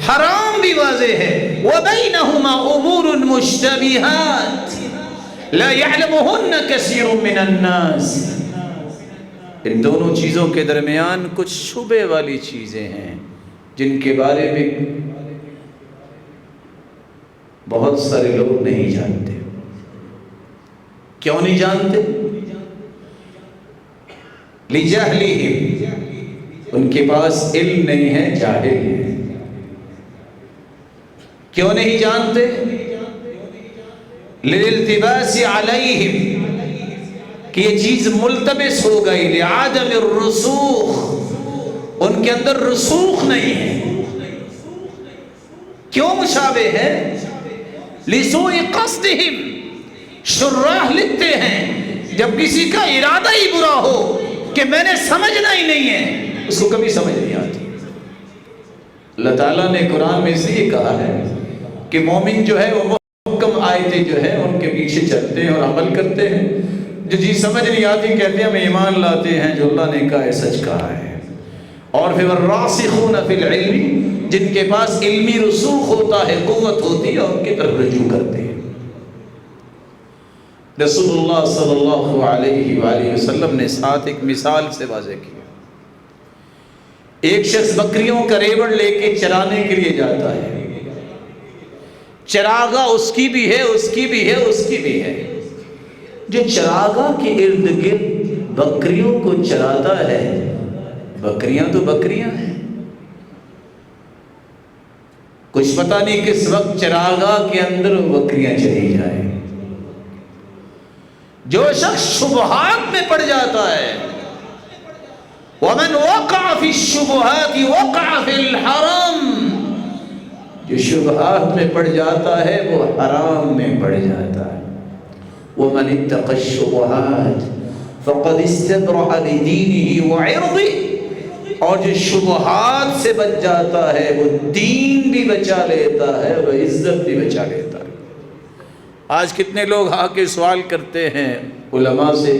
حرام بھی واضح ہے۔ وَبَيْنَهُمَا أُمُورٌ مُشْتَبِهَاتٌ لَا يَعْلَمُهُنَّ كَثِيرٌ مِّنَ النَّاسِ، ان دونوں چیزوں کے درمیان کچھ شبہ والی چیزیں ہیں جن کے بارے میں بہت سارے لوگ نہیں جانتے۔ کیوں نہیں جانتے؟ لِجَهْلِهِمْ، ان کے پاس علم نہیں ہے، جاہل ہے۔ کیوں نہیں جانتے؟ لِلِالْتِبَاسِ عَلَيْهِمْ، کہ یہ چیز ملتبس ہو گئی، لِعَدَمِ الرُّسُوخ، ان کے اندر رسوخ نہیں ہے۔ کیوں مشابہ ہے؟ لِسُوءِ قَصْدِهِمْ، شراح لکھتے ہیں جب کسی کا ارادہ ہی برا ہو کہ میں نے سمجھنا ہی نہیں ہے، اس کو کبھی سمجھ نہیں آتی۔ اللہ تعالیٰ نے قرآن میں اس لیے کہا ہے کہ مومن جو ہے وہ محکم آیتیں جو ہے ان کے پیچھے چلتے ہیں اور عمل کرتے ہیں، جو چیز سمجھ نہیں آتی کہتے ہیں ہم ایمان لاتے ہیں جو اللہ نے کہا ہے سچ کہا ہے۔ اور پھر الراسخون فی العلم، جن کے پاس علمی رسوخ ہوتا ہے، قوت ہوتی ہے، ان کی طرف رجوع کرتے ہیں۔ رسول اللہ صلی اللہ علیہ وآلہ وسلم نے ساتھ ایک مثال سے واضح کیا۔ ایک شخص بکریوں کا ریوڑ لے کے چرانے کے لیے جاتا ہے، چراغا اس کی بھی ہے، اس کی بھی ہے، اس کی بھی ہے۔ جو چراغا کے ارد گرد بکریوں کو چراتا ہے، بکریاں تو بکریاں ہیں، کچھ پتہ نہیں کس وقت چراغا کے اندر بکریاں چلی جائیں۔ جو شخص شبہات میں پڑ جاتا ہے، وَمَنْ وَقَعَ فِي الشُّبُهَاتِ وَقَعَ فِي الْحَرَامِ، جو شبہات میں پڑ جاتا ہے وہ حرام میں پڑ جاتا ہے۔ وَمَنِ اتَّقَ الشُّبُهَاتِ فَقَدْ اسْتَبْرَأَ لِدِينِهِ وَعِرْضِهِ، اور جو شبہات سے بچ جاتا ہے وہ دین بھی بچا لیتا ہے اور عزت بھی بچا لیتا ہے۔ آج کتنے لوگ آ کے سوال کرتے ہیں علماء سے،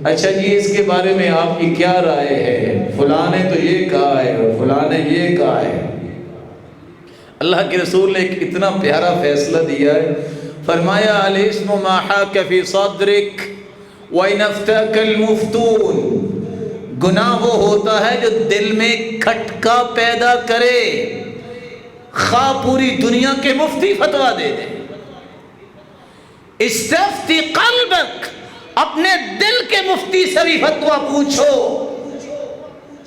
اچھا جی اس کے بارے میں آپ کی کیا رائے ہے، فلاں نے تو یہ کہا ہے اور فلاں نے یہ کہا ہے۔ اللہ کے رسول نے ایک اتنا پیارا فیصلہ دیا ہے، فرمایا الاسم ما حاک فی صدرک وَإِنْ أَفْتَاكَ الْمُفْتُونَ، گناہ وہ ہوتا ہے جو دل میں کھٹکا پیدا کرے، خواہ پوری دنیا کے مفتی فتویٰ دے دیں۔ استفتی قلبک، اپنے دل کے مفتی سے بھی فتویٰ پوچھو۔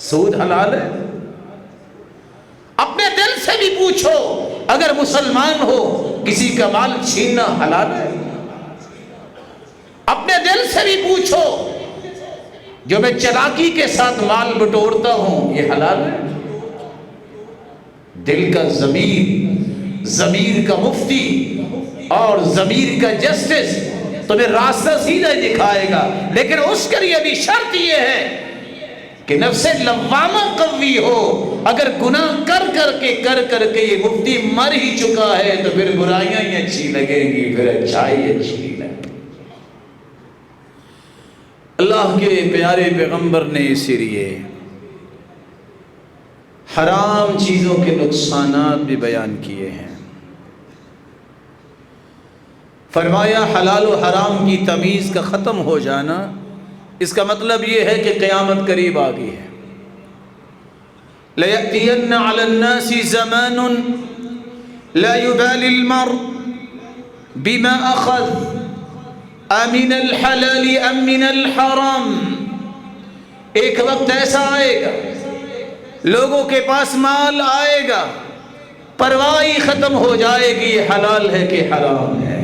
سود حلال ہے؟ اپنے دل سے بھی پوچھو۔ اگر مسلمان ہو کسی کا مال چھیننا حلال ہے؟ اپنے دل سے بھی پوچھو۔ جو میں چلاکی کے ساتھ مال بٹورتا ہوں یہ حلال ہے؟ دل کا ضمیر کا مفتی اور ضمیر کا جسٹس تمہیں راستہ سیدھا دکھائے گا، لیکن اس کے لیے بھی شرط یہ ہے کہ نفس لوامہ قوی ہو۔ اگر گناہ کر کے یہ مفتی مر ہی چکا ہے تو پھر برائیاں ہی اچھی لگیں گی، پھر اچھائی اچھی لگے۔ اللہ کے پیارے پیغمبر نے اسی لیے حرام چیزوں کے نقصانات بھی بیان کیے ہیں۔ فرمایا حلال و حرام کی تمیز کا ختم ہو جانا، اس کا مطلب یہ ہے کہ قیامت قریب آ گئی ہے۔ لَيَأْتِيَنَّ عَلَى النَّاسِ زَمَانٌ لَا يُبَالِ الْمَرْءُ بِمَا أَخَذَ أَمِنَ الْحَلَالِ أَم مِّنَ الْحَرَامِ۔ ایک وقت ایسا آئے گا لوگوں کے پاس مال آئے گا، پرواہ ہی ختم ہو جائے گی یہ حلال ہے کہ حرام ہے۔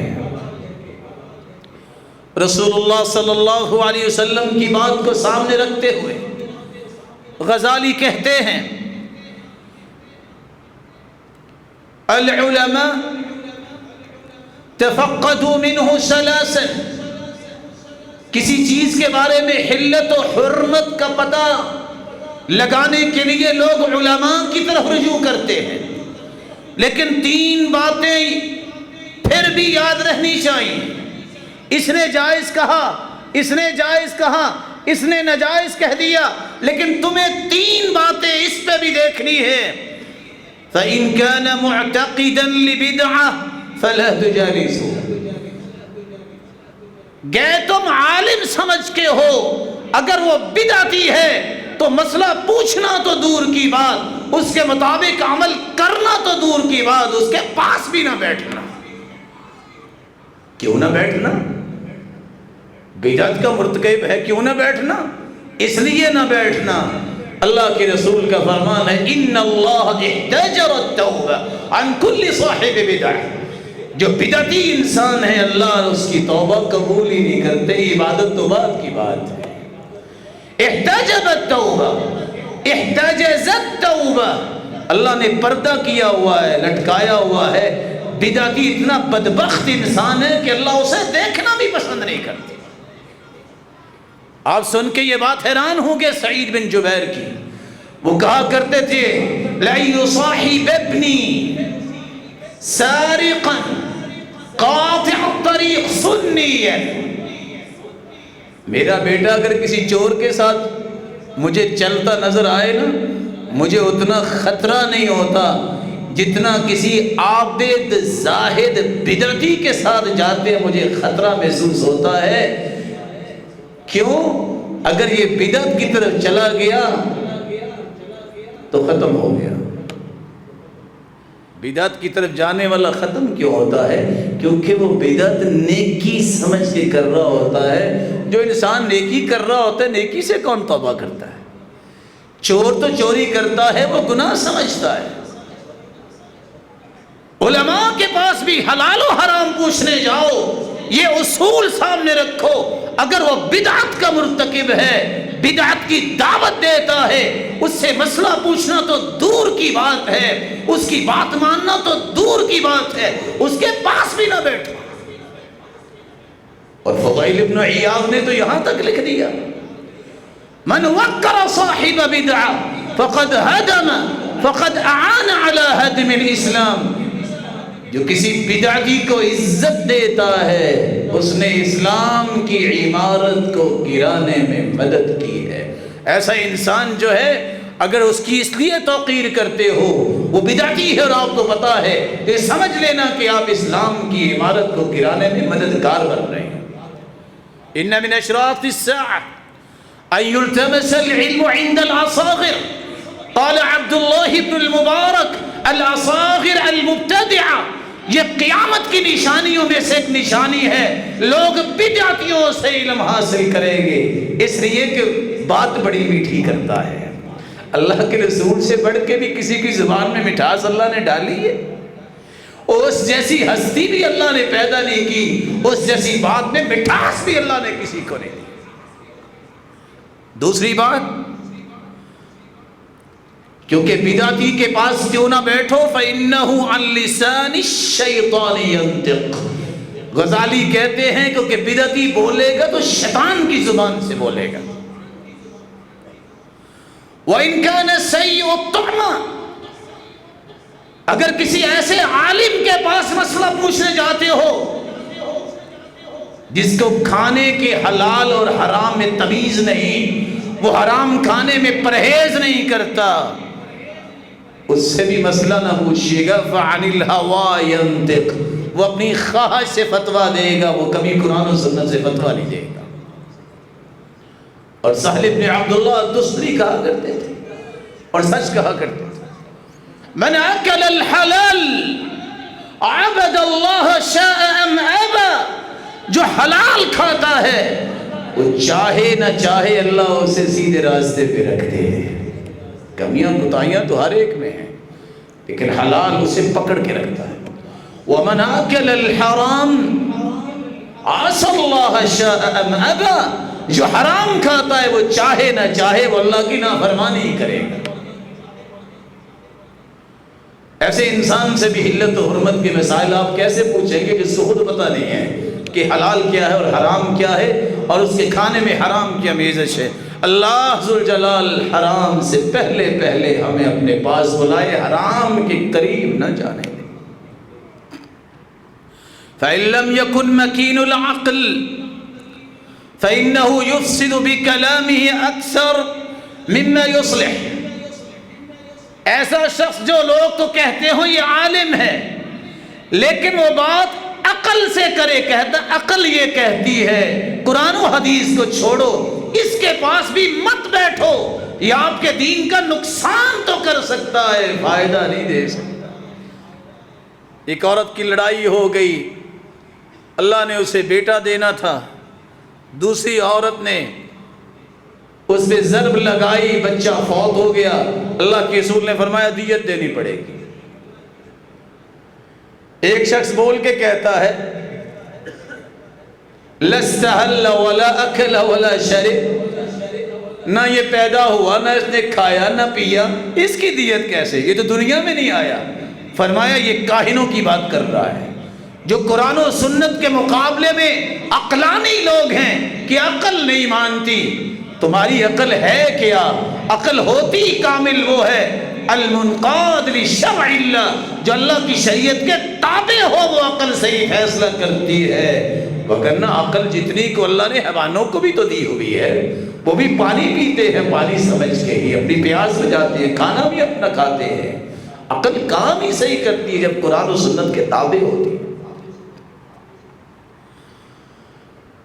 رسول اللہ صلی اللہ علیہ وسلم کی بات کو سامنے رکھتے ہوئے غزالی کہتے ہیں العلماء تفقدوا منہ ثلاثا، کسی چیز کے بارے میں حلت و حرمت کا پتہ لگانے کے لیے لوگ علماء کی طرف رجوع کرتے ہیں، لیکن 3 باتیں پھر بھی یاد رہنی چاہیے۔ اس نے جائز کہا، اس نے جائز کہا، اس نے ناجائز کہہ دیا، لیکن تمہیں 3 باتیں اس پہ بھی دیکھنی ہے۔ فَإِن كَانَ مُعْتَقِدًا لِبِدْعَةٍ فَلَا تُجَالِسُهُ، گئے تم عالم سمجھ کے ہو، اگر وہ بدعتی ہے تو مسئلہ پوچھنا تو دور کی بات، اس کے مطابق عمل کرنا تو دور کی بات، اس کے پاس بھی نہ بیٹھنا۔ کیوں نہ بیٹھنا؟ بدعت کا مرتکب ہے، کیوں نہ بیٹھنا؟ اس لیے نہ بیٹھنا، اللہ کے رسول کا فرمان ہے ان اللہ احتجر التوبہ عن کل صاحب بدع، جو بدعتی انسان ہے اللہ اس کی توبہ قبول ہی نہیں کرتے، عبادت تو بعد کی بات ہے۔ احتجب التوبہ، احتجز التوبہ، اللہ نے پردہ کیا ہوا ہے، لٹکایا ہوا ہے۔ بدعتی اتنا بدبخت انسان ہے کہ اللہ اسے دیکھنا بھی پسند نہیں کرتے۔ آپ سن کے یہ بات حیران ہوں گے سعید بن جبیر کی، وہ کہا کرتے تھے لَأَيُّ صَاحِبَ ابْنِي سَارِقًا قَاطِعَ الطَّرِيقِ سُنِّيًّا، میرا بیٹا اگر کسی چور کے ساتھ مجھے چلتا نظر آئے نا، مجھے اتنا خطرہ نہیں ہوتا جتنا کسی عابد زاہد بدعتی کے ساتھ جاتے مجھے خطرہ محسوس ہوتا ہے۔ کیوں؟ اگر یہ بدعت کی طرف چلا گیا تو ختم ہو گیا۔ بدعت کی طرف جانے والا ختم کیوں ہوتا ہے؟ کیونکہ وہ بدعت نیکی سمجھ کے کر رہا ہوتا ہے۔ جو انسان نیکی کر رہا ہوتا ہے، نیکی سے کون توبہ کرتا ہے؟ چور تو چوری کرتا ہے، وہ گناہ سمجھتا ہے۔ علماء کے پاس بھی حلال و حرام پوچھنے جاؤ، یہ اصول سامنے رکھو۔ اگر وہ بدعت کا مرتکب ہے، بدعت کی دعوت دیتا ہے، اس سے مسئلہ پوچھنا تو دور کی بات ہے، اس کی بات ماننا تو دور کی بات ہے، اس کے پاس بھی نہ بیٹھو۔ اور فضیل ابن عیاض نے تو یہاں تک لکھ دیا من وقر صاحب بدعہ فقد ہدم فقد اعان علی ہدم الاسلام، جو کسی بدعتی کو عزت دیتا ہے اس نے اسلام کی عمارت کو گرانے میں مدد کی ہے۔ ایسا انسان جو ہے اگر اس کی اس لیے توقیر کرتے ہو وہ بدعتی ہے اور آپ کو پتا ہے تو سمجھ لینا کہ آپ اسلام کی عمارت کو گرانے میں مددگار بن رہے ہیں۔ ان من اشراط الساعة ان يلتمس العلم عند الاصاغر، قال عبد الله بن المبارك الاصاغر المبتدعة یہ قیامت کی نشانیوں میں سے ایک نشانی ہے، لوگ بدعتیوں سے علم حاصل کریں گے، اس لیے کہ بات بڑی میٹھی کرتا ہے۔ اللہ کے رسول سے بڑھ کے بھی کسی کی زبان میں مٹھاس اللہ نے ڈالی ہے؟ اس جیسی ہستی بھی اللہ نے پیدا نہیں کی، اس جیسی بات میں مٹھاس بھی اللہ نے کسی کو نہیں دی۔ دوسری بات، کیونکہ بدعتی کے پاس کیوں نہ بیٹھو، فَإِنَّهُ عَنْ لِسَانِ الشَّيْطَانِ يَنْطِقُ، غزالی کہتے ہیں کیونکہ بدعتی بولے گا تو شیطان کی زبان سے بولے گا۔ وَإِنْ كَانَ سَيِّئُ الطَّعْمَ، اگر کسی ایسے عالم کے پاس مسئلہ پوچھنے جاتے ہو جس کو کھانے کے حلال اور حرام میں تمیز نہیں، وہ حرام کھانے میں پرہیز نہیں کرتا، اس سے بھی مسئلہ نہ پوچھیے گا۔ فَعَنِ الْهَوَىٰ يَنْطِقُ، وہ اپنی خواہش سے فتویٰ دے گا، وہ کبھی قرآن و سنت سے فتویٰ نہیں دے گا۔ اور سہل بن عبداللہ الدستری کہا کرتے تھے اور سچ کہا کرتے تھے، مَنْ أَكَلَ الْحَلَالِ عَبَدَ اللَّهَ شَاءَ أَمْ أَبَى، جو حلال کھاتا ہے وہ چاہے نہ چاہے اللہ اسے سیدھے راستے پہ رکھتے ہیں۔ کمیاں کوتاہیاں تو ہر ایک میں ہیں، لیکن حلال اسے پکڑ کے رکھتا ہے۔ وَمَنْ أَكَلَ الْحَرَامِ عَصَى اللَّهَ شَاءَ أَمْ أَبَى، جو حرام کھاتا ہے وہ چاہے نہ چاہے وہ اللہ کی نافرمانی ہی کرے گا۔ ایسے انسان سے بھی حلت و حرمت کے مسائل آپ کیسے پوچھیں گے جس کو خود پتہ نہیں ہے کہ حلال کیا ہے اور حرام کیا ہے، اور اس کے کھانے میں حرام کی آمیزش ہے۔ اللہ ذوالجلال حرام سے پہلے ہمیں اپنے پاس بلائے، حرام کے قریب نہ جانے دے۔ فَإِن لَّمْ يَكُن مَّكِينُ الْعَقْلِ فَإِنَّهُ يُفْسِدُ بِكَلَامِهِ أَكْثَرَ مِمَّا يُصْلِحُ، ایسا شخص جو لوگ تو کہتے ہو یہ عالم ہے لیکن وہ بات عقل سے کرے، کہتا عقل یہ کہتی ہے، قرآن و حدیث کو چھوڑو، اس کے پاس بھی مت بیٹھو، یہ آپ کے دین کا نقصان تو کر سکتا ہے، فائدہ نہیں دے سکتا۔ ایک عورت کی لڑائی ہو گئی، اللہ نے اسے بیٹا دینا تھا، دوسری عورت نے اس پہ ضرب لگائی، بچہ فوت ہو گیا، اللہ کے رسول نے فرمایا دیت دینی پڑے گی۔ ایک شخص بول کے کہتا ہے لَسْتَحَلَّ وَلَا أَكَلَ وَلَا شَرِبَ، نہ یہ پیدا ہوا نہ اس نے کھایا نہ پیا، اس کی دیت کیسے، یہ تو دنیا میں نہیں آیا۔ فرمایا یہ کاہنوں کی بات کر رہا ہے، جو قرآن و سنت کے مقابلے میں عقلانی لوگ ہیں کہ عقل نہیں مانتی۔ تمہاری عقل ہے کیا؟ عقل ہوتی کامل وہ ہے المنقاد لشرع اللہ، جو اللہ کی شریعت کے تابع ہو، وہ عقل صحیح فیصلہ کرتی ہے۔ وگرنہ عقل جتنی کو اللہ نے حیوانوں کو بھی تو دی ہوئی ہے، وہ بھی پانی پیتے ہیں پانی سمجھ کے ہی، اپنی پیاس بجاتے ہیں، کھانا بھی اپنا کھاتے ہیں، عقل کام ہی صحیح کرتی ہے جب قرآن و سنت کے تابع ہوتی ہے۔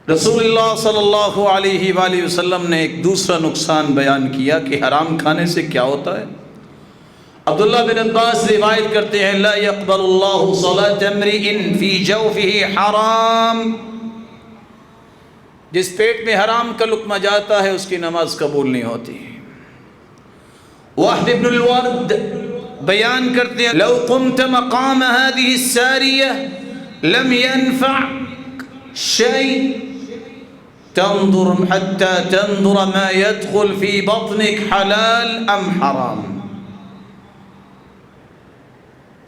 رسول اللہ صلی اللہ علیہ وآلہ وسلم نے ایک دوسرا نقصان بیان کیا کہ حرام کھانے سے کیا ہوتا ہے۔ عبداللہ بن عباس روایت کرتے ہیں لا يقبل اللہ صلاة امرئ فی جوفہ حرام، جس پیٹ میں حرام کا لقمہ جاتا ہے اس کی نماز قبول نہیں ہوتی۔ وحد بن الورد بیان کرتے ہیں لو قمت مقام هذه الساریہ لم ينفع شیء تنظر حتى تنظر ما يدخل في بطنك حلال ام حرام۔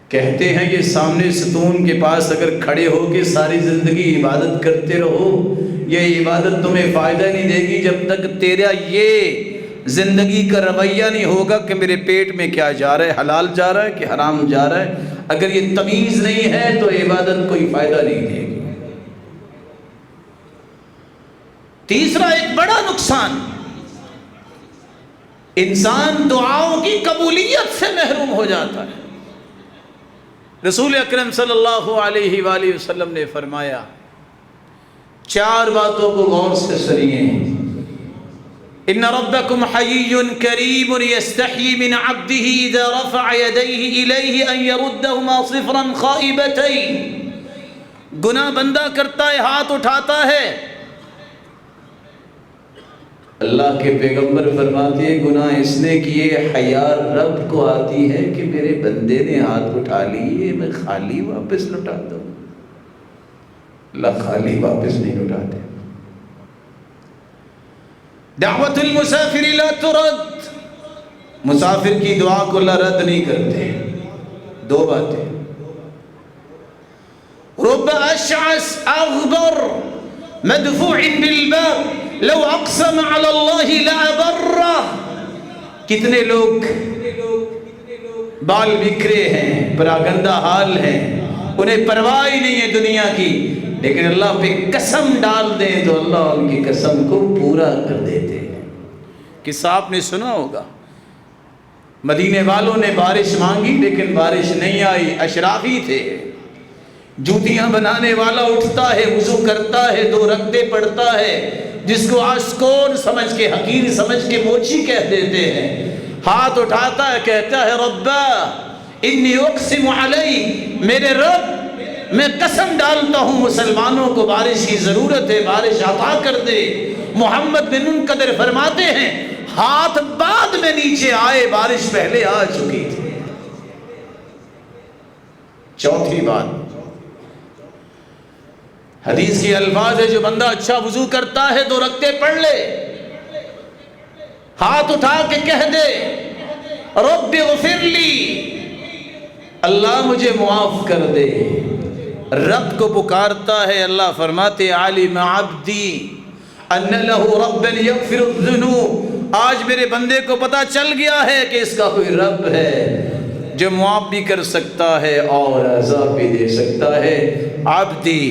کہتے ہیں یہ سامنے ستون کے پاس اگر کھڑے ہو کے ساری زندگی عبادت کرتے رہو، یہ عبادت تمہیں فائدہ نہیں دے گی جب تک تیرا یہ زندگی کا رویہ نہیں ہوگا کہ میرے پیٹ میں کیا جا رہا ہے، حلال جا رہا ہے کہ حرام جا رہا ہے۔ اگر یہ تمیز نہیں ہے تو عبادت کوئی فائدہ نہیں دے گی۔ تیسرا ایک بڑا نقصان، انسان دعاؤں کی قبولیت سے محروم ہو جاتا ہے۔ رسول اکرم صلی اللہ علیہ وآلہ وسلم نے فرمایا 4 باتوں کو غور سے سنیے، ان ربکم حیی کریم یستحیی من عبده اذا رفع یدیہ الیہ ان یردہما صفرا خائبتین. گناہ بندہ کرتا ہے، ہاتھ اٹھاتا ہے، اللہ کے پیغمبر فرماتے ہیں گناہ اس نے کیے، حیا رب کو آتی ہے کہ میرے بندے نے ہاتھ اٹھا لیے، میں خالی واپس لوٹا دوں. اللہ خالی واپس نہیں لوٹاتے. دعوت المسافر لا ترد، مسافر کی دعا کو اللہ رد نہیں کرتے. دو باتیں، رب اشعث اغبر مدفوع بالباب لو اقسم علی اللہ لابرہ. کتنے لوگ بال بکھرے ہیں، پراگندہ حال ہیں، انہیں پرواہ ہی نہیں ہے دنیا کی، لیکن اللہ پہ قسم ڈال دیں تو اللہ ان کی قسم کو پورا کر دیتے ہیں. قصہ آپ نے سنا ہوگا، مدینے والوں نے بارش مانگی لیکن بارش نہیں آئی. اشرافی تھے، جوتیاں بنانے والا اٹھتا ہے، وضو کرتا ہے، 2 رکعتیں پڑھتا ہے، جس کو آشکور سمجھ کے، حقیر سمجھ کے موچی کہہ دیتے ہیں، ہاتھ اٹھاتا ہے، کہتا ہے ربا انی اقسم علی، میرے رب میں قسم ڈالتا ہوں مسلمانوں کو بارش کی ضرورت ہے، بارش عطا کر دے. محمد بن منقدر فرماتے ہیں ہاتھ بعد میں نیچے آئے، بارش پہلے آ چکی تھی. چوتھی بات، حدیث کی الفاظ ہے جو بندہ اچھا وضو کرتا ہے 2 رکعتیں پڑھ لے، ہاتھ اٹھا کے کہہ دے رب اغفر لی، اللہ مجھے معاف کر دے. رب کو پکارتا ہے، اللہ فرماتے علم عبدی ان له ربا یغفر الذنوب، آج میرے بندے کو پتا چل گیا ہے کہ اس کا کوئی رب ہے جو معاف بھی کر سکتا ہے اور عذاب بھی دے سکتا ہے. عبدی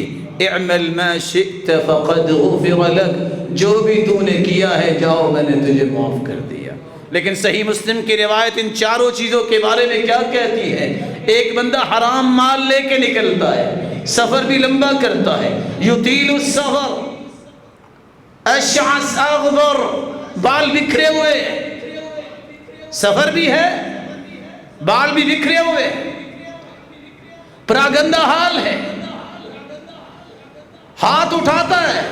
اعمل ما شئت فقد غفر لك، جو بھی تو نے کیا ہے جاؤ میں نے تجھے معاف کر دیا. لیکن صحیح مسلم کی روایت ان چاروں چیزوں کے بارے میں کیا کہتی ہے؟ ایک بندہ حرام مال لے کے نکلتا ہے، سفر بھی لمبا کرتا ہے، یطیل السفر، اشعث اغبر، بال بکھرے ہوئے، سفر بھی ہے، بال بھی بکھرے ہوئے، پراگندہ حال ہے، ہاتھ اٹھاتا ہے،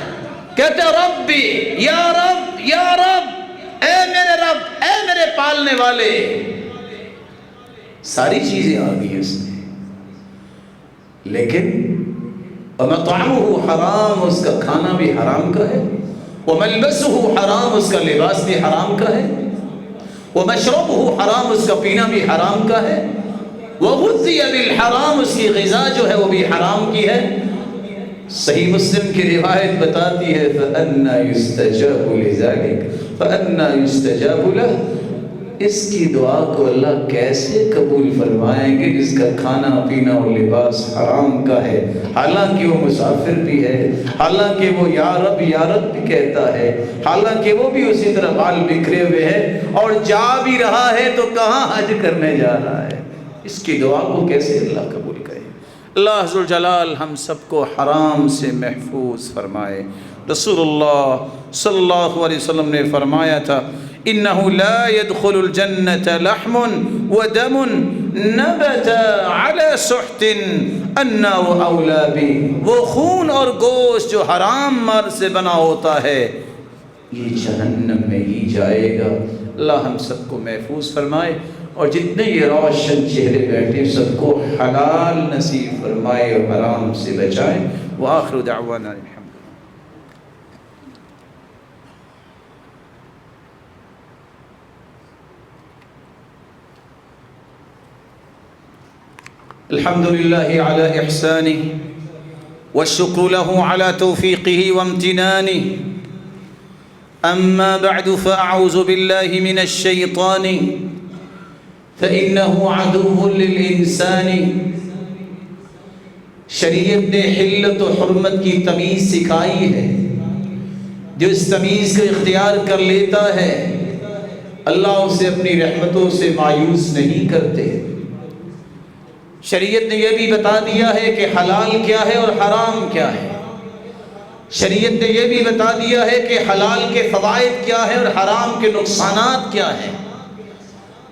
کہتے ربی یا رب یا رب، اے میرے رب، اے میرے پالنے والے. ساری چیزیں آ گئی اس میں، لیکن وَمَطْعَمُهُ حرام، اس کا کھانا بھی حرام کا ہے، وَمَلْبَسُهُ حرام، اس کا لباس بھی حرام کا ہے، وَمَشْرَبُهُ حرام، اس کا پینا بھی حرام کا ہے، وَغُذِّيَ بِالْحَرام، اس کی غذا جو ہے وہ بھی حرام کی ہے. صحیح مسلم کی روایت بتاتی ہے فَأَنَّا يُسْتَجَابُ لِذَلِكَ فَأَنَّا يُسْتَجَابُ لَهُ، اس کی دعا کو اللہ کیسے قبول فرمائیں گے جس کا کھانا پینا اور لباس حرام کا ہے، حالانکہ وہ مسافر بھی ہے، حالانکہ وہ یا رب بھی کہتا ہے، حالانکہ وہ بھی اسی طرح بال بکھرے ہوئے ہے اور جا بھی رہا ہے تو کہاں حج کرنے جا رہا ہے. اس کی دعا کو کیسے اللہ قبول کرے؟ اللہ ذوالجلال ہم سب کو حرام سے محفوظ فرمائے. رسول اللہ صلی اللہ علیہ وسلم نے فرمایا تھا انه لا يدخل الجنة لحم ودم نبت على سحت النار اولى به، وہ خون اور گوشت جو حرام مال سے بنا ہوتا ہے یہ جہنم میں ہی جائے گا. اللہ ہم سب کو محفوظ فرمائے اور جتنے یہ روشن چہرے بیٹھے سب کو حلال نصیب فرمائے اور حرام سے بچائے. وآخر دعوانا الحمد. الحمد لله على إحسانه والشكر له على توفيقه وامتنانه. أما بعد فأعوذ بالله من الشيطان فإنه عدو للإنسان. شریعت نے حلت و حرمت کی تمیز سکھائی ہے، جو اس تمیز کو اختیار کر لیتا ہے اللہ اسے اپنی رحمتوں سے مایوس نہیں کرتے. شریعت نے یہ بھی بتا دیا ہے کہ حلال کیا ہے اور حرام کیا ہے. شریعت نے یہ بھی بتا دیا ہے کہ حلال کے فوائد کیا ہیں اور حرام کے نقصانات کیا ہیں۔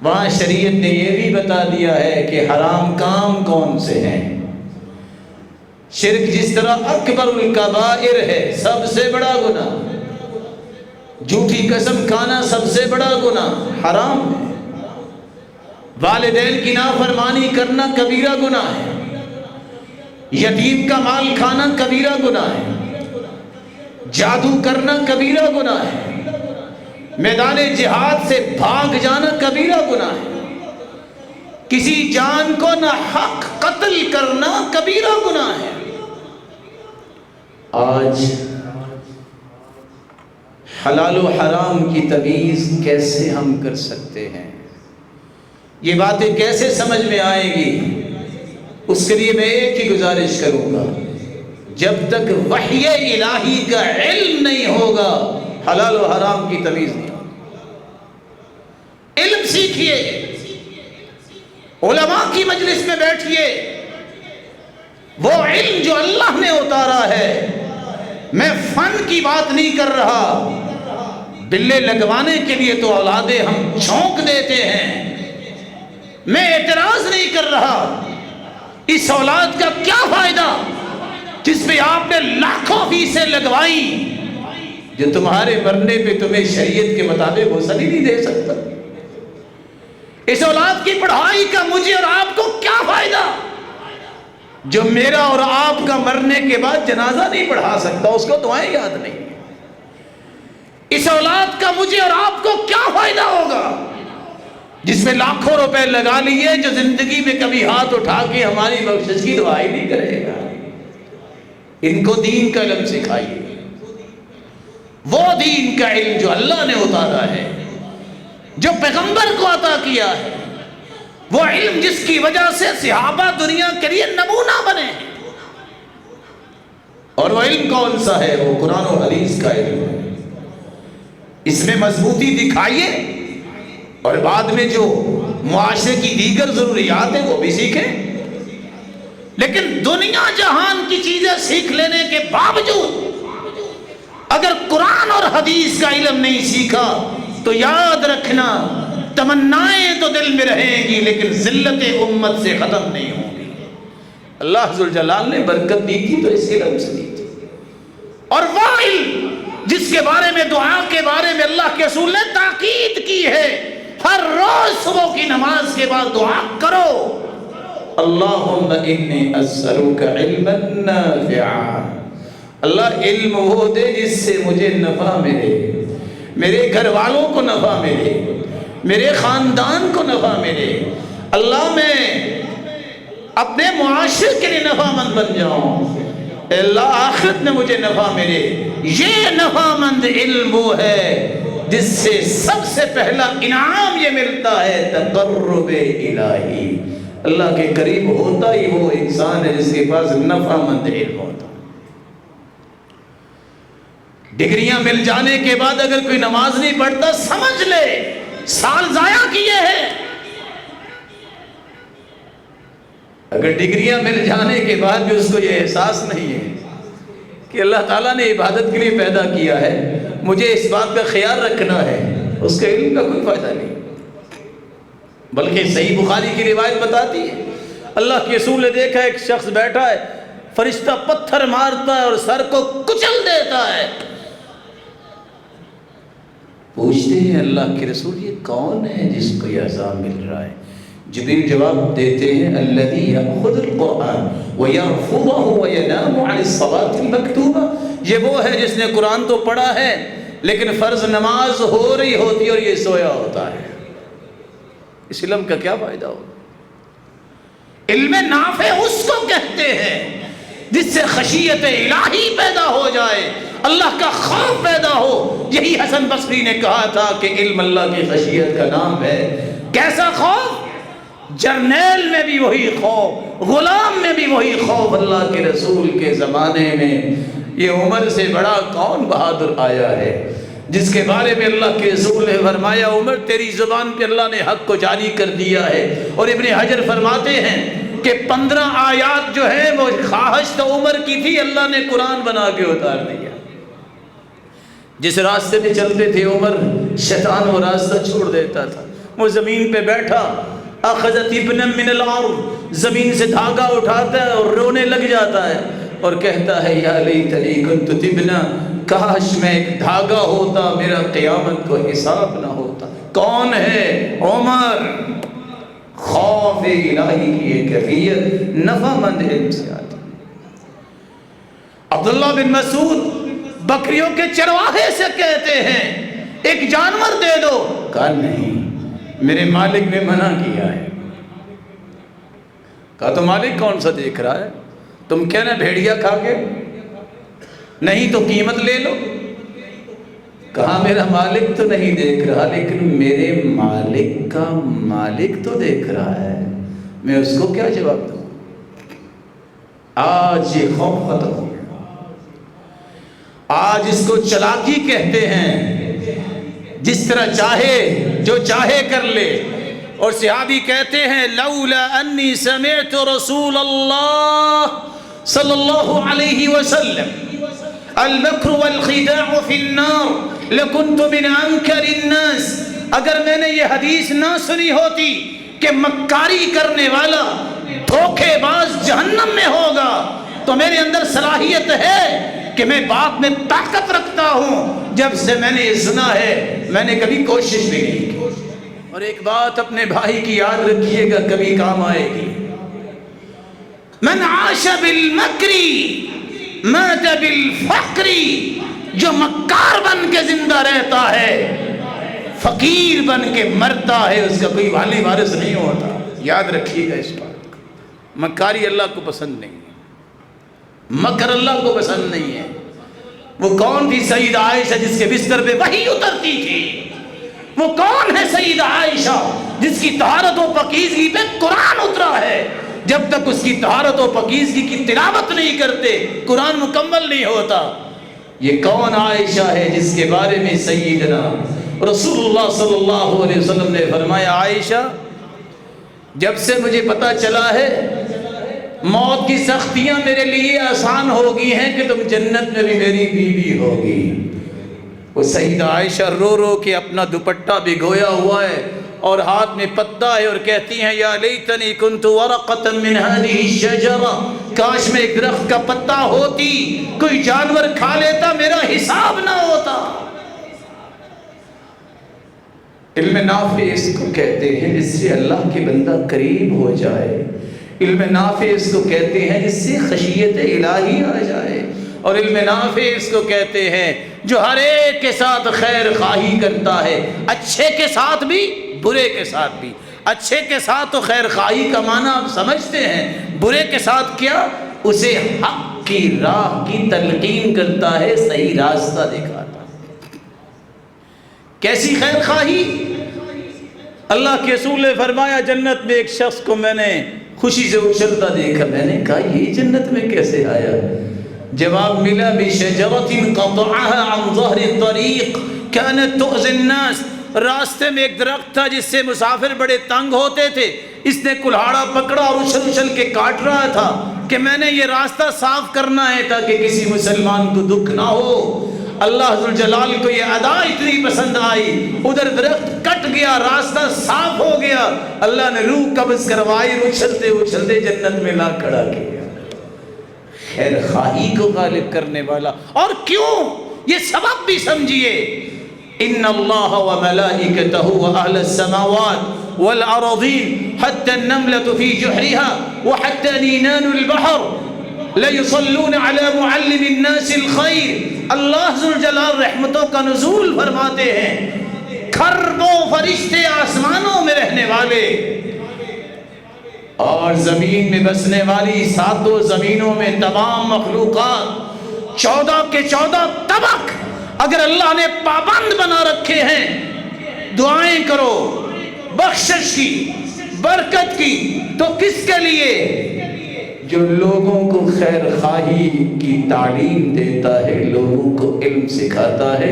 وہاں شریعت نے یہ بھی بتا دیا ہے کہ حرام کام کون سے ہیں۔ شرک جس طرح اکبر الکبائر ہے، سب سے بڑا گناہ، جھوٹی قسم کھانا سب سے بڑا گناہ حرام ہے، والدین کی نافرمانی کرنا کبیرہ گناہ ہے، یتیم کا مال کھانا کبیرہ گناہ ہے، جادو کرنا کبیرہ گناہ ہے، میدان جہاد سے بھاگ جانا کبیرہ گناہ ہے، کسی جان کو ناحق قتل کرنا کبیرہ گناہ ہے۔ آج حلال و حرام کی تمیز کیسے ہم کر سکتے ہیں؟ یہ باتیں کیسے سمجھ میں آئیں گی؟ اس کے لیے میں ایک ہی گزارش کروں گا، جب تک وحی الہی کا علم نہیں ہوگا حلال و حرام کی تمیز نہیں ہوگی۔ علم سیکھیے، علماء کی مجلس میں بیٹھیے، وہ علم جو اللہ نے اتارا ہے، میں فن کی بات نہیں کر رہا، بلے لگوانے کے لیے تو اولادیں ہم چھونک دیتے ہیں، میں اعتراض نہیں کر رہا، اس اولاد کا کیا فائدہ جس پہ آپ نے لاکھوں فیسیں لگوائی، جو تمہارے مرنے پہ تمہیں شریعت کے مطابق غسل ہی نہیں دے سکتا؟ اس اولاد کی پڑھائی کا مجھے اور آپ کو کیا فائدہ جو میرا اور آپ کا مرنے کے بعد جنازہ نہیں پڑھا سکتا، اس کو دعائیں یاد نہیں؟ اس اولاد کا مجھے اور آپ کو کیا فائدہ ہوگا جس میں لاکھوں روپے لگا لیے، جو زندگی میں کبھی ہاتھ اٹھا کے ہماری بخشش کی دعائی نہیں کرے گا؟ ان کو دین کا علم سکھائیے، وہ دین کا علم جو اللہ نے اتارا ہے، جو پیغمبر کو عطا کیا ہے، وہ علم جس کی وجہ سے صحابہ دنیا کے لیے نمونہ بنے ہیں۔ اور وہ علم کون سا ہے؟ وہ قرآن و حدیث کا علم ہے۔ اس میں مضبوطی دکھائیے اور بعد میں جو معاشرے کی دیگر ضروریات ہیں وہ بھی سیکھیں، لیکن دنیا جہان کی چیزیں سیکھ لینے کے باوجود اگر قرآن اور حدیث کا علم نہیں سیکھا تو یاد رکھنا تمنائیں تو دل میں رہیں گی لیکن ذلت امت سے ختم نہیں ہوں گی۔ اللہ ذوالجلال نے برکت دی تھی تو اس علم سے دی تھی، اور وہ علم جس کے بارے میں دعا کے بارے میں اللہ کے رسول نے تاکید کی ہے، ہر روز صبح کی نماز کے بعد دعا کرو، اللہم انی اسألک علما نافعا، اللہ علم وہ دے جس سے مجھے نفع ملے، میرے گھر والوں کو نفع ملے، میرے خاندان کو نفع ملے، اللہ میں اپنے معاشرے کے لیے نفع مند بن جاؤں، اللہ آخرت میں مجھے نفع ملے۔ یہ نفع مند علم وہ ہے جس سے سب سے پہلا انعام یہ ملتا ہے تقرب الہی، اللہ کے قریب ہوتا ہی وہ انسان ہے جس کے پاس نفع مند علم ہوتا۔ ڈگریاں مل جانے کے بعد اگر کوئی نماز نہیں پڑھتا سمجھ لے سال ضائع کیے ہیں۔ اگر ڈگریاں مل جانے کے بعد بھی اس کو یہ احساس نہیں ہے کہ اللہ تعالیٰ نے عبادت کے لیے پیدا کیا ہے، مجھے اس بات کا خیال رکھنا ہے، اس کے علم کا کوئی فائدہ نہیں۔ بلکہ صحیح بخاری کی روایت بتاتی ہے اللہ کے رسول نے دیکھا ایک شخص بیٹھا ہے، فرشتہ پتھر مارتا ہے اور سر کو کچل دیتا ہے۔ پوچھتے ہیں اللہ کے رسول یہ کون ہے جس کو یہ عذاب مل رہا ہے؟ جبریل جواب دیتے ہیں الذی یأخذ القرآن ویرفضہ وینام عن الصلاة المکتوبہ، یہ وہ ہے جس نے قرآن تو پڑھا ہے لیکن فرض نماز ہو رہی ہوتی اور یہ سویا ہوتا ہے۔ اس علم کا کیا فائدہ ہو؟ علم نافع اس کو کہتے ہیں جس سے خشیت الہی پیدا ہو جائے، اللہ کا خوف پیدا ہو۔ یہی حسن بصری نے کہا تھا کہ علم اللہ کی خشیت کا نام ہے۔ کیسا خوف؟ جرنیل میں بھی وہی خوف، غلام میں بھی وہی خوف۔ اللہ کے رسول کے زمانے میں یہ عمر سے بڑا کون بہادر آیا ہے جس کے بارے میں اللہ کے رسول نے فرمایا عمر تیری زبان پہ اللہ نے حق کو جاری کر دیا ہے۔ اور ابن حجر فرماتے ہیں کہ 15 آیات جو ہیں وہ خواہش تو عمر کی تھی، اللہ نے قرآن بنا کے اتار دیا۔ جس راستے پہ چلتے تھے عمر، شیطان وہ راستہ چھوڑ دیتا تھا، وہ زمین پہ بیٹھا، اخذت ابنا من الارض، زمین سے دھاگا اٹھاتا ہے اور رونے لگ جاتا ہے اور کہتا ہے یا لیتنی کنت تبنا، کاش میں ایک دھاگا ہوتا، میرا قیامت کو حساب نہ ہوتا۔ کون ہے؟ عمر۔ خوف الہی کی یہ کیفیت نفع مند علم سے آتی۔ عبداللہ بن مسعود بکریوں کے چرواہے سے کہتے ہیں ایک جانور دے دو، کہا نہیں، میرے مالک نے منع کیا ہے۔ کہا تو مالک کون سا دیکھ رہا ہے؟ تم کہنا بھیڑیا کھا کے، نہیں تو قیمت لے لو۔ کہا میرا مالک تو نہیں دیکھ رہا، لیکن میرے مالک کا مالک تو دیکھ رہا ہے، میں اس کو کیا جواب دوں؟ آج یہ خوف ختم ہو گیا، آج اس کو چلاکی کہتے ہیں، جس طرح چاہے جو چاہے کر لے۔ اور صحابی کہتے ہیں لولا انی سمعت رسول اللہ صلی اللہ علیہ وسلم المکر والخداع فی النار لکنت من انکر الناس، اگر میں نے یہ حدیث نہ سنی ہوتی کہ مکاری کرنے والا دھوکے باز جہنم میں ہوگا، تو میرے اندر صلاحیت ہے کہ میں بات میں طاقت رکھتا ہوں۔ جب سے میں نے یہ سنا ہے میں نے کبھی کوشش بھی نہیں کی۔ اور ایک بات اپنے بھائی کی یاد رکھیے گا، کبھی کام آئے گی، من عاش بالمکر مات بالفقر، جو مکار بن کے زندہ رہتا ہے فقیر بن کے مرتا ہے، اس کا کوئی والی وارث نہیں ہوتا۔ یاد رکھیے گا اس بات کو، مکاری اللہ کو پسند نہیں ہے، مکر اللہ کو پسند نہیں ہے۔ وہ کون تھی سیدہ عائشہ جس کے بستر پہ وحی اترتی تھی؟ وہ کون ہے سیدہ عائشہ جس کی طہارت و پاکیزگی پہ قرآن اترا ہے؟ جب تک اس کی طہارت و پاکیزگی کی تلاوت نہیں کرتے قرآن مکمل نہیں ہوتا۔ یہ کون عائشہ ہے جس کے بارے میں سیدنا رسول اللہ صلی اللہ علیہ وسلم نے فرمایا عائشہ جب سے مجھے پتا چلا ہے موت کی سختیاں میرے لیے آسان ہو گئی ہیں کہ تم جنت میں بھی میری بیوی ہوگی۔ وہ سیدہ عائشہ رو رو کے اپنا دوپٹہ بھگویا ہوا ہے اور ہاتھ میں پتا ہے اور کہتی ہیں یا لیتنی کنت ورقۃ من هذه الشجرہ، کاش میں ایک درخت کا پتا ہوتی، کوئی جانور کھا لیتا، میرا حساب نہ ہوتا۔ علم نافع اس کو کہتے ہیں جس سے اللہ کے بندہ قریب ہو جائے، علم نافع اس کو کہتے ہیں جس سے خشیت الہی آ جائے، اور علم نافع اس کو کہتے ہیں جو ہر ایک کے ساتھ خیر خواہی کرتا ہے، اچھے کے ساتھ بھی برے کے ساتھ بھی۔ اچھے کے ساتھ تو خیر خواہی کا معنی آپ سمجھتے ہیں، برے کے ساتھ کیا؟ اسے حق کی راہ کی تلقین کرتا ہے، صحیح راستہ دکھاتا ہے۔ کیسی خیر خواہی؟ اللہ کے رسول نے فرمایا جنت میں ایک شخص کو میں نے خوشی سے اچھلتا دیکھا، میں نے کہا یہ جنت میں کیسے آیا؟ جواب ملا بشجرة قطعها عن ظهر الطريق كانت تؤذي الناس، راستے میں ایک درخت تھا جس سے مسافر بڑے تنگ ہوتے تھے، اس نے کلہاڑا پکڑا اور اچھل اچھل کے کاٹ رہا تھا کہ میں نے یہ راستہ صاف کرنا ہے تاکہ کسی مسلمان کو دکھ نہ ہو۔ اللہ ذوالجلال کو یہ ادا اتنی پسند آئی، ادھر درخت کٹ گیا، راستہ صاف ہو گیا، اللہ نے روح قبض کروائی، اچھلتے اچھلتے جنت میں لا کھڑا کیا۔ خیر خواہی کو غالب کرنے والا، اور کیوں؟ یہ سبب بھی سمجھیے، ان اللہ وملائکتہ واہل السماوات والارضین حتی النملة فی جحرها وحتی نینان البحر لیصلون علی معلم الناس الخیر۔ اللہ ذوالجلال رحمتوں کا نزول فرماتے ہیں، کھربوں فرشتے آسمانوں میں رہنے والے اور زمین میں بسنے والی ساتوں زمینوں میں تمام مخلوقات 14 کے 14 طبق اگر اللہ نے پابند بنا رکھے ہیں دعائیں کرو بخشش کی برکت کی، تو کس کے لیے؟ جو لوگوں کو خیر خواہی کی تعلیم دیتا ہے، لوگوں کو علم سکھاتا ہے،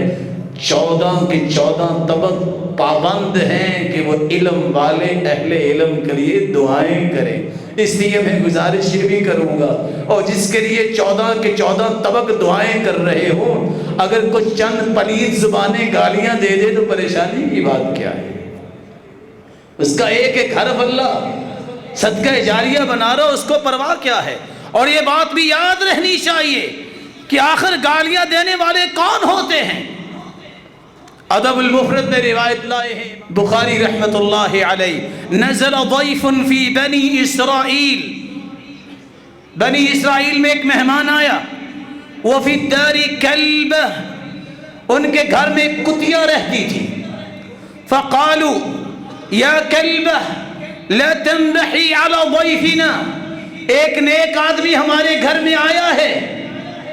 14 کے 14 طبق پابند ہیں کہ وہ علم والے اہل علم کے لیے دعائیں کریں۔ اس لیے میں گزارش یہ بھی کروں گا، اور جس کے لیے 14 کے 14 طبق دعائیں کر رہے ہوں، اگر کچھ چند پلید زبانیں گالیاں دے دے تو پریشانی کی بات کیا ہے؟ اس کا ایک ایک حرف اللہ صدقہ جاریہ بنا رہا، اس کو پرواہ کیا ہے؟ اور یہ بات بھی یاد رہنی چاہیے کہ آخر گالیاں دینے والے کون ہوتے ہیں؟ ادب المفرد میں روایت لائے ہیں بخاری رحمت اللہ علیہ، نزل ضیف فی بنی اسرائیل، بنی اسرائیل میں ایک مہمان آیا، وفی الدار کلبہ، ان کے گھر میں ایک کتیا رہتی تھی، فقالوا یا کلبہ لا تنبحی علی ضیفنا، ایک نیک آدمی ہمارے گھر میں آیا ہے،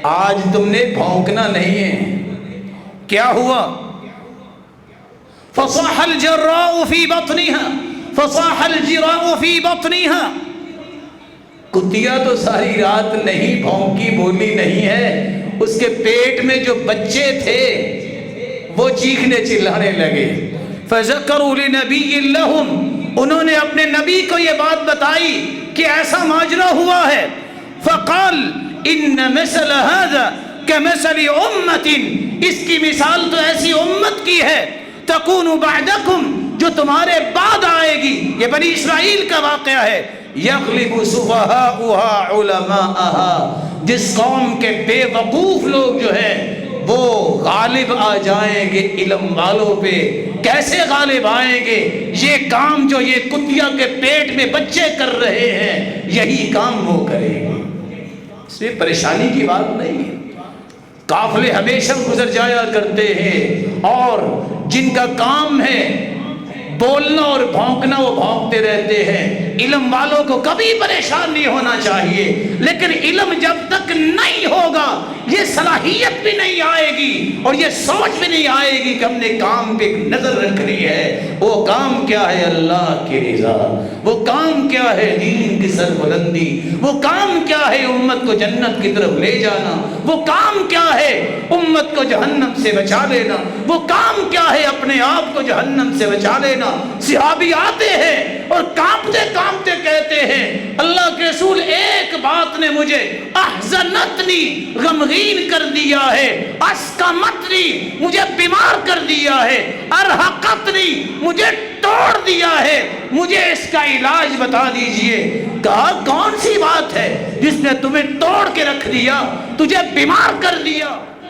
آج تم نے بھونکنا نہیں ہے۔ کیا ہوا؟ فصاح الجراء فی بطنها، فصاح الجراء فی بطنها، کتیا تو ساری رات نہیں بھونکی، بولی نہیں ہے، اس کے پیٹ میں جو بچے تھے وہ چیخنے چلانے لگے۔ فذکروا لنبی لہم، انہوں نے اپنے نبی کو یہ بات بتائی کہ ایسا ماجرا ہوا ہے۔ فقال ان مثل هذا كمثل امت، اس کی مثال تو ایسی امت کی ہے، تکون بعدکم، جو تمہارے بعد آئے گی، یہ بنی اسرائیل کا واقعہ ہے، یغلب سفہاؤہا علماءہا، جس قوم کے بے وقوف لوگ جو ہیں وہ غالب آ جائیں گے علم والوں پہ۔ کیسے غالب آئیں گے؟ یہ کام جو یہ کتیا کے پیٹ میں بچے کر رہے ہیں، یہی کام وہ کریں گے۔ اس میں پریشانی کی بات نہیں ہے، قافلے ہمیشہ گزر جایا کرتے ہیں، اور جن کا کام ہے بولنا اور بھونکنا وہ بھونکتے رہتے ہیں۔ علم والوں کو کبھی پریشان نہیں ہونا چاہیے، لیکن علم جب تک نہیں ہوگا یہ صلاحیت بھی نہیں آئے گی اور یہ سوچ بھی نہیں آئے گی کہ ہم نے کام پہ ایک نظر رکھنی ہے۔ وہ کام کیا ہے؟ اللہ کی رضا۔ وہ کام کیا ہے؟ دین کی سربلندی۔ وہ کام کیا ہے؟ امت کو جنت کی طرف لے جانا۔ وہ کام کیا ہے؟ امت کو جہنم سے بچا لینا۔ وہ کام کیا ہے؟ اپنے آپ کو جہنم سے بچا لینا۔ صحابی آتے ہیں اور کانپتے کانپتے کہتے ہیں اللہ کے رسول ایک بات نے مجھے احزنتنی، غمگین کر دیا ہے، اسکمتنی، مجھے بیمار کر دیا ہے، ارہقتنی، مجھے توڑ دیا ہے، مجھے اس کا علاج بتا دیجئے۔ کہا کون سی بات ہے جس نے تمہیں توڑ کے رکھ دیا، تجھے بیمار کر دیا؟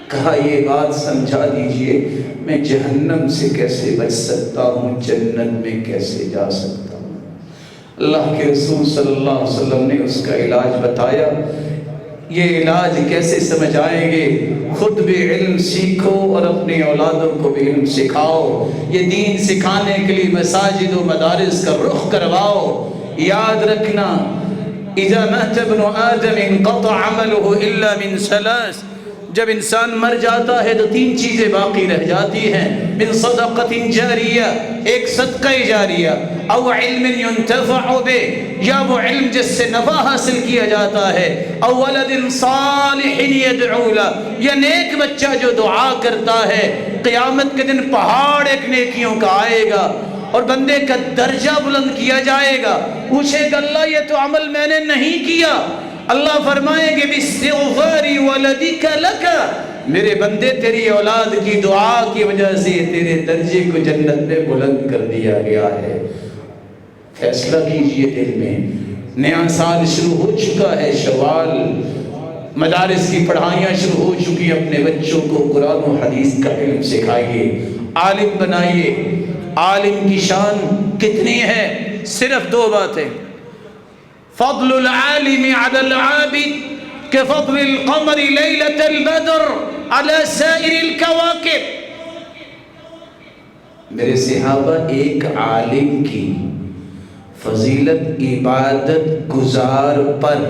کہا یہ بات سمجھا دیجئے، میں جہنم سے کیسے بچ سکتا ہوں، جنت میں کیسے جا سکتا ہوں۔ اللہ کے رسول صلی اللہ علیہ وسلم نے اس کا علاج بتایا۔ یہ علاج کیسے سمجھ آئیں گے؟ خود بھی علم سیکھو اور اپنی اولادوں کو بھی علم سکھاؤ۔ یہ دین سکھانے کے لیے مساجد و مدارس کا رخ کرواؤ۔ یاد رکھنا اذا مات ابن آدم انقطع عمله الا من ثلاث، جب انسان مر جاتا ہے تو تین چیزیں باقی رہ جاتی ہیں، من صدقۃ جاریہ، ایک صدقہ جاریہ، او علم ينتفع بہ، یا وہ علم جس سے نفع حاصل کیا جاتا ہے، او ولد صالح يدعو له، یا نیک بچہ جو دعا کرتا ہے۔ قیامت کے دن پہاڑ ایک نیکیوں کا آئے گا اور بندے کا درجہ بلند کیا جائے گا، پوچھے گا اللہ یہ تو عمل میں نے نہیں کیا، اللہ فرمائیں گے باستغفار ولدک لک، میرے بندے تیری اولاد کی دعا کی وجہ سے تیرے درجے کو جنت میں بلند کر دیا گیا ہے۔ فیصلہ کیجئے دل میں، نیا سال شروع ہو چکا ہے، شوال، مدارس کی پڑھائیاں شروع ہو چکی، اپنے بچوں کو قرآن و حدیث کا علم سکھائیے، عالم بنائیے۔ عالم کی شان کتنی ہے؟ صرف دو باتیں، فضل العالم على العابد كفضل القمر ليلة البدر على سائر الكواكب۔ میرے صحابہ، ایک عالم کی فضیلت عبادت گزار پر،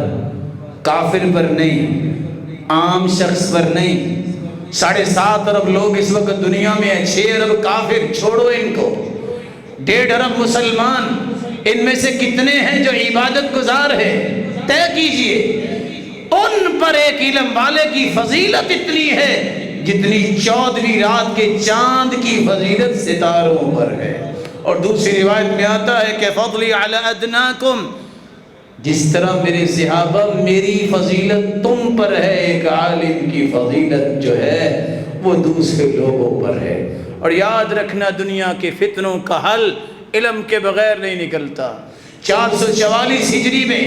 کافر پر نہیں، عام شخص پر نہیں۔ 7.5 ارب لوگ اس وقت دنیا میں ہیں، 6 ارب کافر، چھوڑو ان کو، 1.5 ارب مسلمان، ان میں سے کتنے ہیں جو عبادت گزار ہے؟ طے کیجئے۔ ان پر ایک علم والے کی فضیلت اتنی ہے جتنی 14ویں رات کے چاند کی فضیلت ستاروں پر ہے۔ اور دوسری روایت میں آتا ہے کہ فضلی علی ادناکم، جس طرح میرے صحابہ میری فضیلت تم پر ہے، ایک عالم کی فضیلت جو ہے وہ دوسرے لوگوں پر ہے۔ اور یاد رکھنا دنیا کے فتنوں کا حل علم کے بغیر نہیں نکلتا۔ 444 ہجری میں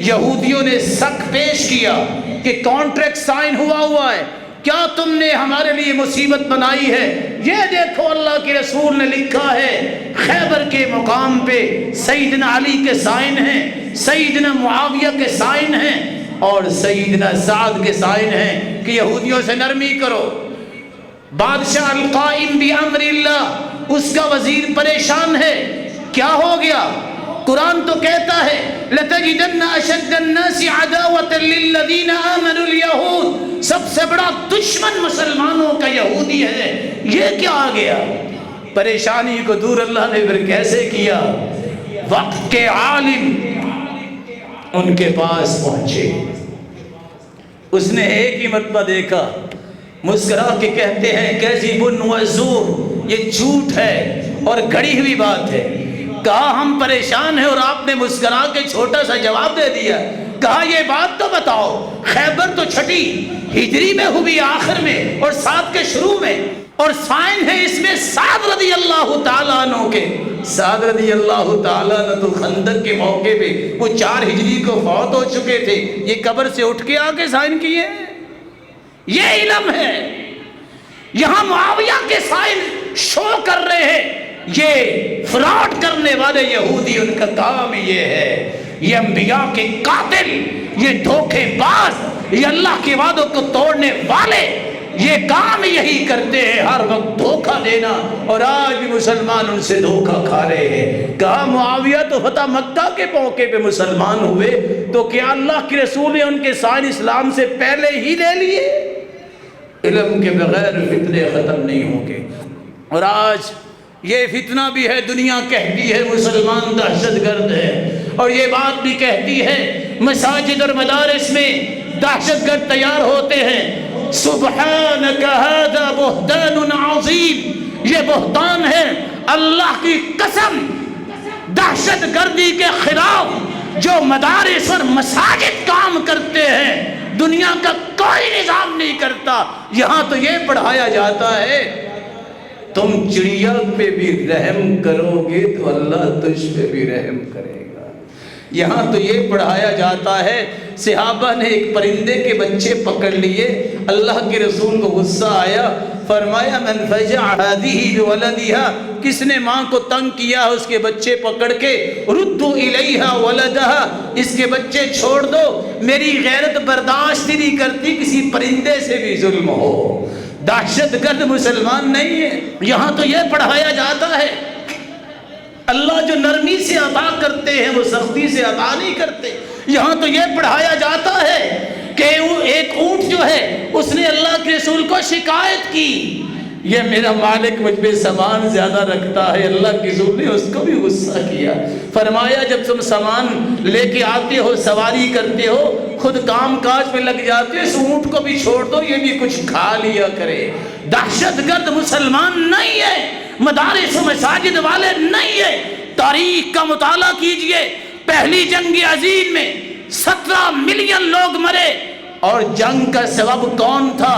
یہودیوں نے شک پیش کیا کہ کانٹریکٹ سائن ہوا ہے، کیا تم نے ہمارے لیے مصیبت بنائی ہے؟ یہ دیکھو اللہ کے رسول نے لکھا ہے خیبر کے مقام پہ سیدنا علی کے سائن ہیں، سیدنا معاویہ کے سائن ہیں اور سیدنا سعد کے سائن ہیں کہ یہودیوں سے نرمی کرو۔ بادشاہ القائم بامر اللہ، اس کا وزیر پریشان ہے، کیا ہو گیا؟ قرآن تو کہتا ہے لَتَجِدَنَّ أَشَدَّ النَّاسِ عَدَاوَةً لِلَّذِينَ آمَنُوا الْيَهُودِ، سب سے بڑا دشمن مسلمانوں کا یہودی ہے۔ یہ کیا آ گیا؟ پریشانی کو دور اللہ نے پھر کیسے کیا؟ وقت کے عالم ان کے پاس پہنچے، اس نے ایک ہی مرتبہ دیکھا، مسکرا کے کہتے ہیں کذب وزور، یہ جھوٹ ہے اور گھڑی ہوئی بات ہے۔ کہا ہم پریشان ہیں اور آپ نے مسکرا کے چھوٹا سا جواب دے دیا۔ کہا یہ بات تو بتاؤ، خیبر تو 6 ہجری میں ہوئی آخر میں اور 7 کے شروع میں، اور سائن ہے اس میں سعد رضی اللہ تعالیٰ عنہ کے۔ سعد رضی اللہ تعالیٰ عنہ تو خندق کے موقع پہ وہ 4 ہجری کو فوت ہو چکے تھے، یہ قبر سے اٹھ کے آ کے سائن کیے۔ یہ علم ہے۔ یہاں معاویہ کے سائن شو کر رہے ہیں، یہ فراڈ کرنے والے یہودی، ان کا کام یہ ہے، یہ انبیاء کے قاتل، یہ دھوکے باز، یہ اللہ کے وعدوں کو توڑنے والے، یہ کام یہی کرتے ہیں، ہر وقت دھوکہ دینا، اور آج بھی مسلمان ان سے دھوکہ کھا رہے ہیں۔ کہا معاویہ تو فتح مکہ کے موقع پہ مسلمان ہوئے، تو کیا اللہ کے رسول نے ان کے سائن اسلام سے پہلے ہی لے لیے؟ علم کے بغیر فتنے ختم نہیں ہوں گے۔ اور آج یہ فتنہ بھی ہے، دنیا کہتی ہے مسلمان دہشت گرد ہے، اور یہ بات بھی کہتی ہے مساجد اور مدارس میں دہشت گرد تیار ہوتے ہیں۔ سبحانک ھذا بہتان عظیم، یہ بہتان ہے، اللہ کی قسم، دہشت گردی کے خلاف جو مدارس اور مساجد کام کرتے ہیں دنیا کا کوئی نظام نہیں کرتا۔ یہاں تو یہ پڑھایا جاتا ہے تم چڑیا پہ بھی رحم کرو گے تو اللہ تجھ پہ بھی رحم کرے گا۔ یہاں تو یہ پڑھایا جاتا ہے صحابہ نے ایک پرندے کے بچے پکڑ لیے، اللہ کے رسول کو غصہ آیا، فرمایا من فجع هذه بولدها، کس نے ماں کو تنگ کیا اس کے بچے پکڑ کے، ردوا الیہا ولدہا، اس کے بچے چھوڑ دو، میری غیرت برداشت ہی نہیں کرتی کسی پرندے سے بھی ظلم ہو۔ دہشت گرد مسلمان نہیں ہے۔ یہاں تو یہ پڑھایا جاتا ہے اللہ جو نرمی سے عطا کرتے ہیں وہ سختی سے عطا نہیں کرتے۔ یہاں تو یہ پڑھایا جاتا ہے کہ ایک اونٹ جو ہے اس نے اللہ کے رسول کو شکایت کی، یہ میرا مالک مجھ پہ سامان زیادہ رکھتا ہے، اللہ کے رسول نے اس کو بھی غصہ کیا، فرمایا جب تم سامان لے کے آتے ہو، سواری کرتے ہو، خود کام کاج میں لگ جاتے ہو، اس اونٹ کو بھی چھوڑ دو، یہ بھی کچھ کھا لیا کرے۔ دہشت گرد مسلمان نہیں ہے، مدارس و مساجد والے نہیں ہے۔ تاریخ کا مطالعہ کیجئے، پہلی جنگ عظیم میں 17 ملین لوگ مرے، اور جنگ کا سبب کون تھا؟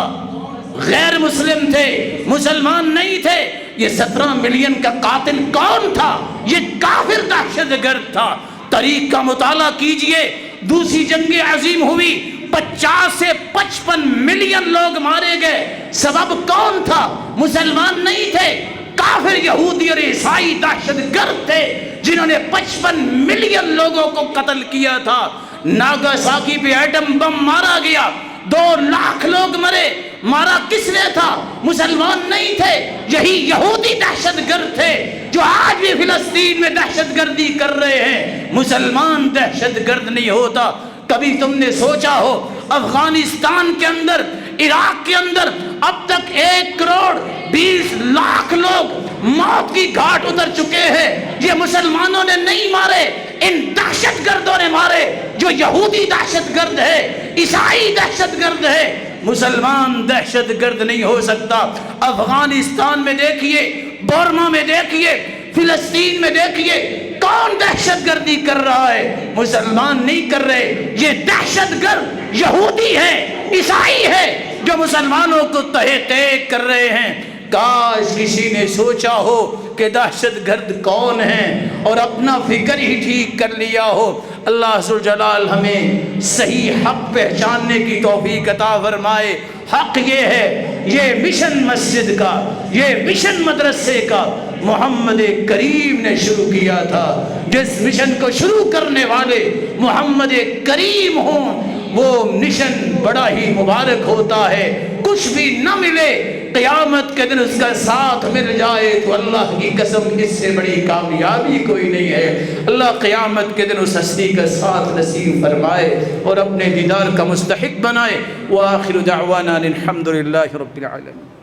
غیر مسلم تھے، مسلمان نہیں تھے۔ یہ 17 ملین کا قاتل کون تھا؟ یہ کافر دہشت گرد تھا۔ تاریخ کا مطالعہ کیجئے، دوسری جنگ عظیم ہوئی، 50 سے 55 ملین لوگ مارے گئے، سبب کون تھا؟ مسلمان نہیں تھے، کافر یہودی اور عیسائی دہشت گرد تھے جنہوں نے 55 ملین لوگوں کو قتل کیا تھا۔ ناگاساکی پہ ایٹم بم مارا گیا، 2 لاکھ لوگ مرے، مارا کس نے تھا؟ مسلمان نہیں تھے، یہی یہودی دہشت گرد تھے جو آج بھی فلسطین میں دہشت گردی کر رہے ہیں۔ مسلمان دہشت گرد نہیں ہوتا۔ کبھی تم نے سوچا ہو افغانستان کے اندر، عراق کے اندر اب تک 1 کروڑ 20 لاکھ لوگ موت کی گھاٹ اتر چکے ہیں، یہ مسلمانوں نے نہیں مارے، ان دہشت گردوں نے مارے، جو یہودی دہشت گرد ہے، عیسائی دہشت گرد ہے۔ مسلمان دہشت گرد نہیں ہو سکتا۔ افغانستان میں دیکھیے، برما میں دیکھیے، فلسطین میں دیکھیے، کون دہشت گردی کر رہا ہے؟ مسلمان نہیں کر رہے، یہ دہشت گرد یہودی ہیں، عیسائی ہیں جو مسلمانوں کو تہہ تیگ کر رہے ہیں۔ کاش کسی نے سوچا ہو کہ دہشت گرد کون ہیں اور اپنا فکر ہی ٹھیک کر لیا ہو۔ اللہ ذوالجلال ہمیں صحیح حق پہچاننے کی توفیق عطا فرمائے۔ حق یہ ہے، یہ مشن مسجد کا، یہ مشن مدرسے کا محمد کریم نے شروع کیا تھا۔ جس مشن کو شروع کرنے والے محمد کریم ہوں، وہ مشن بڑا ہی مبارک ہوتا ہے۔ کچھ بھی نہ ملے، قیامت کے دن اس کا ساتھ مل جائے تو اللہ کی قسم اس سے بڑی کامیابی کوئی نہیں ہے۔ اللہ قیامت کے دن اس ہستی کا ساتھ نصیب فرمائے اور اپنے دیدار کا مستحق بنائے۔ وآخر دعوانا الحمد للہ رب العالمین۔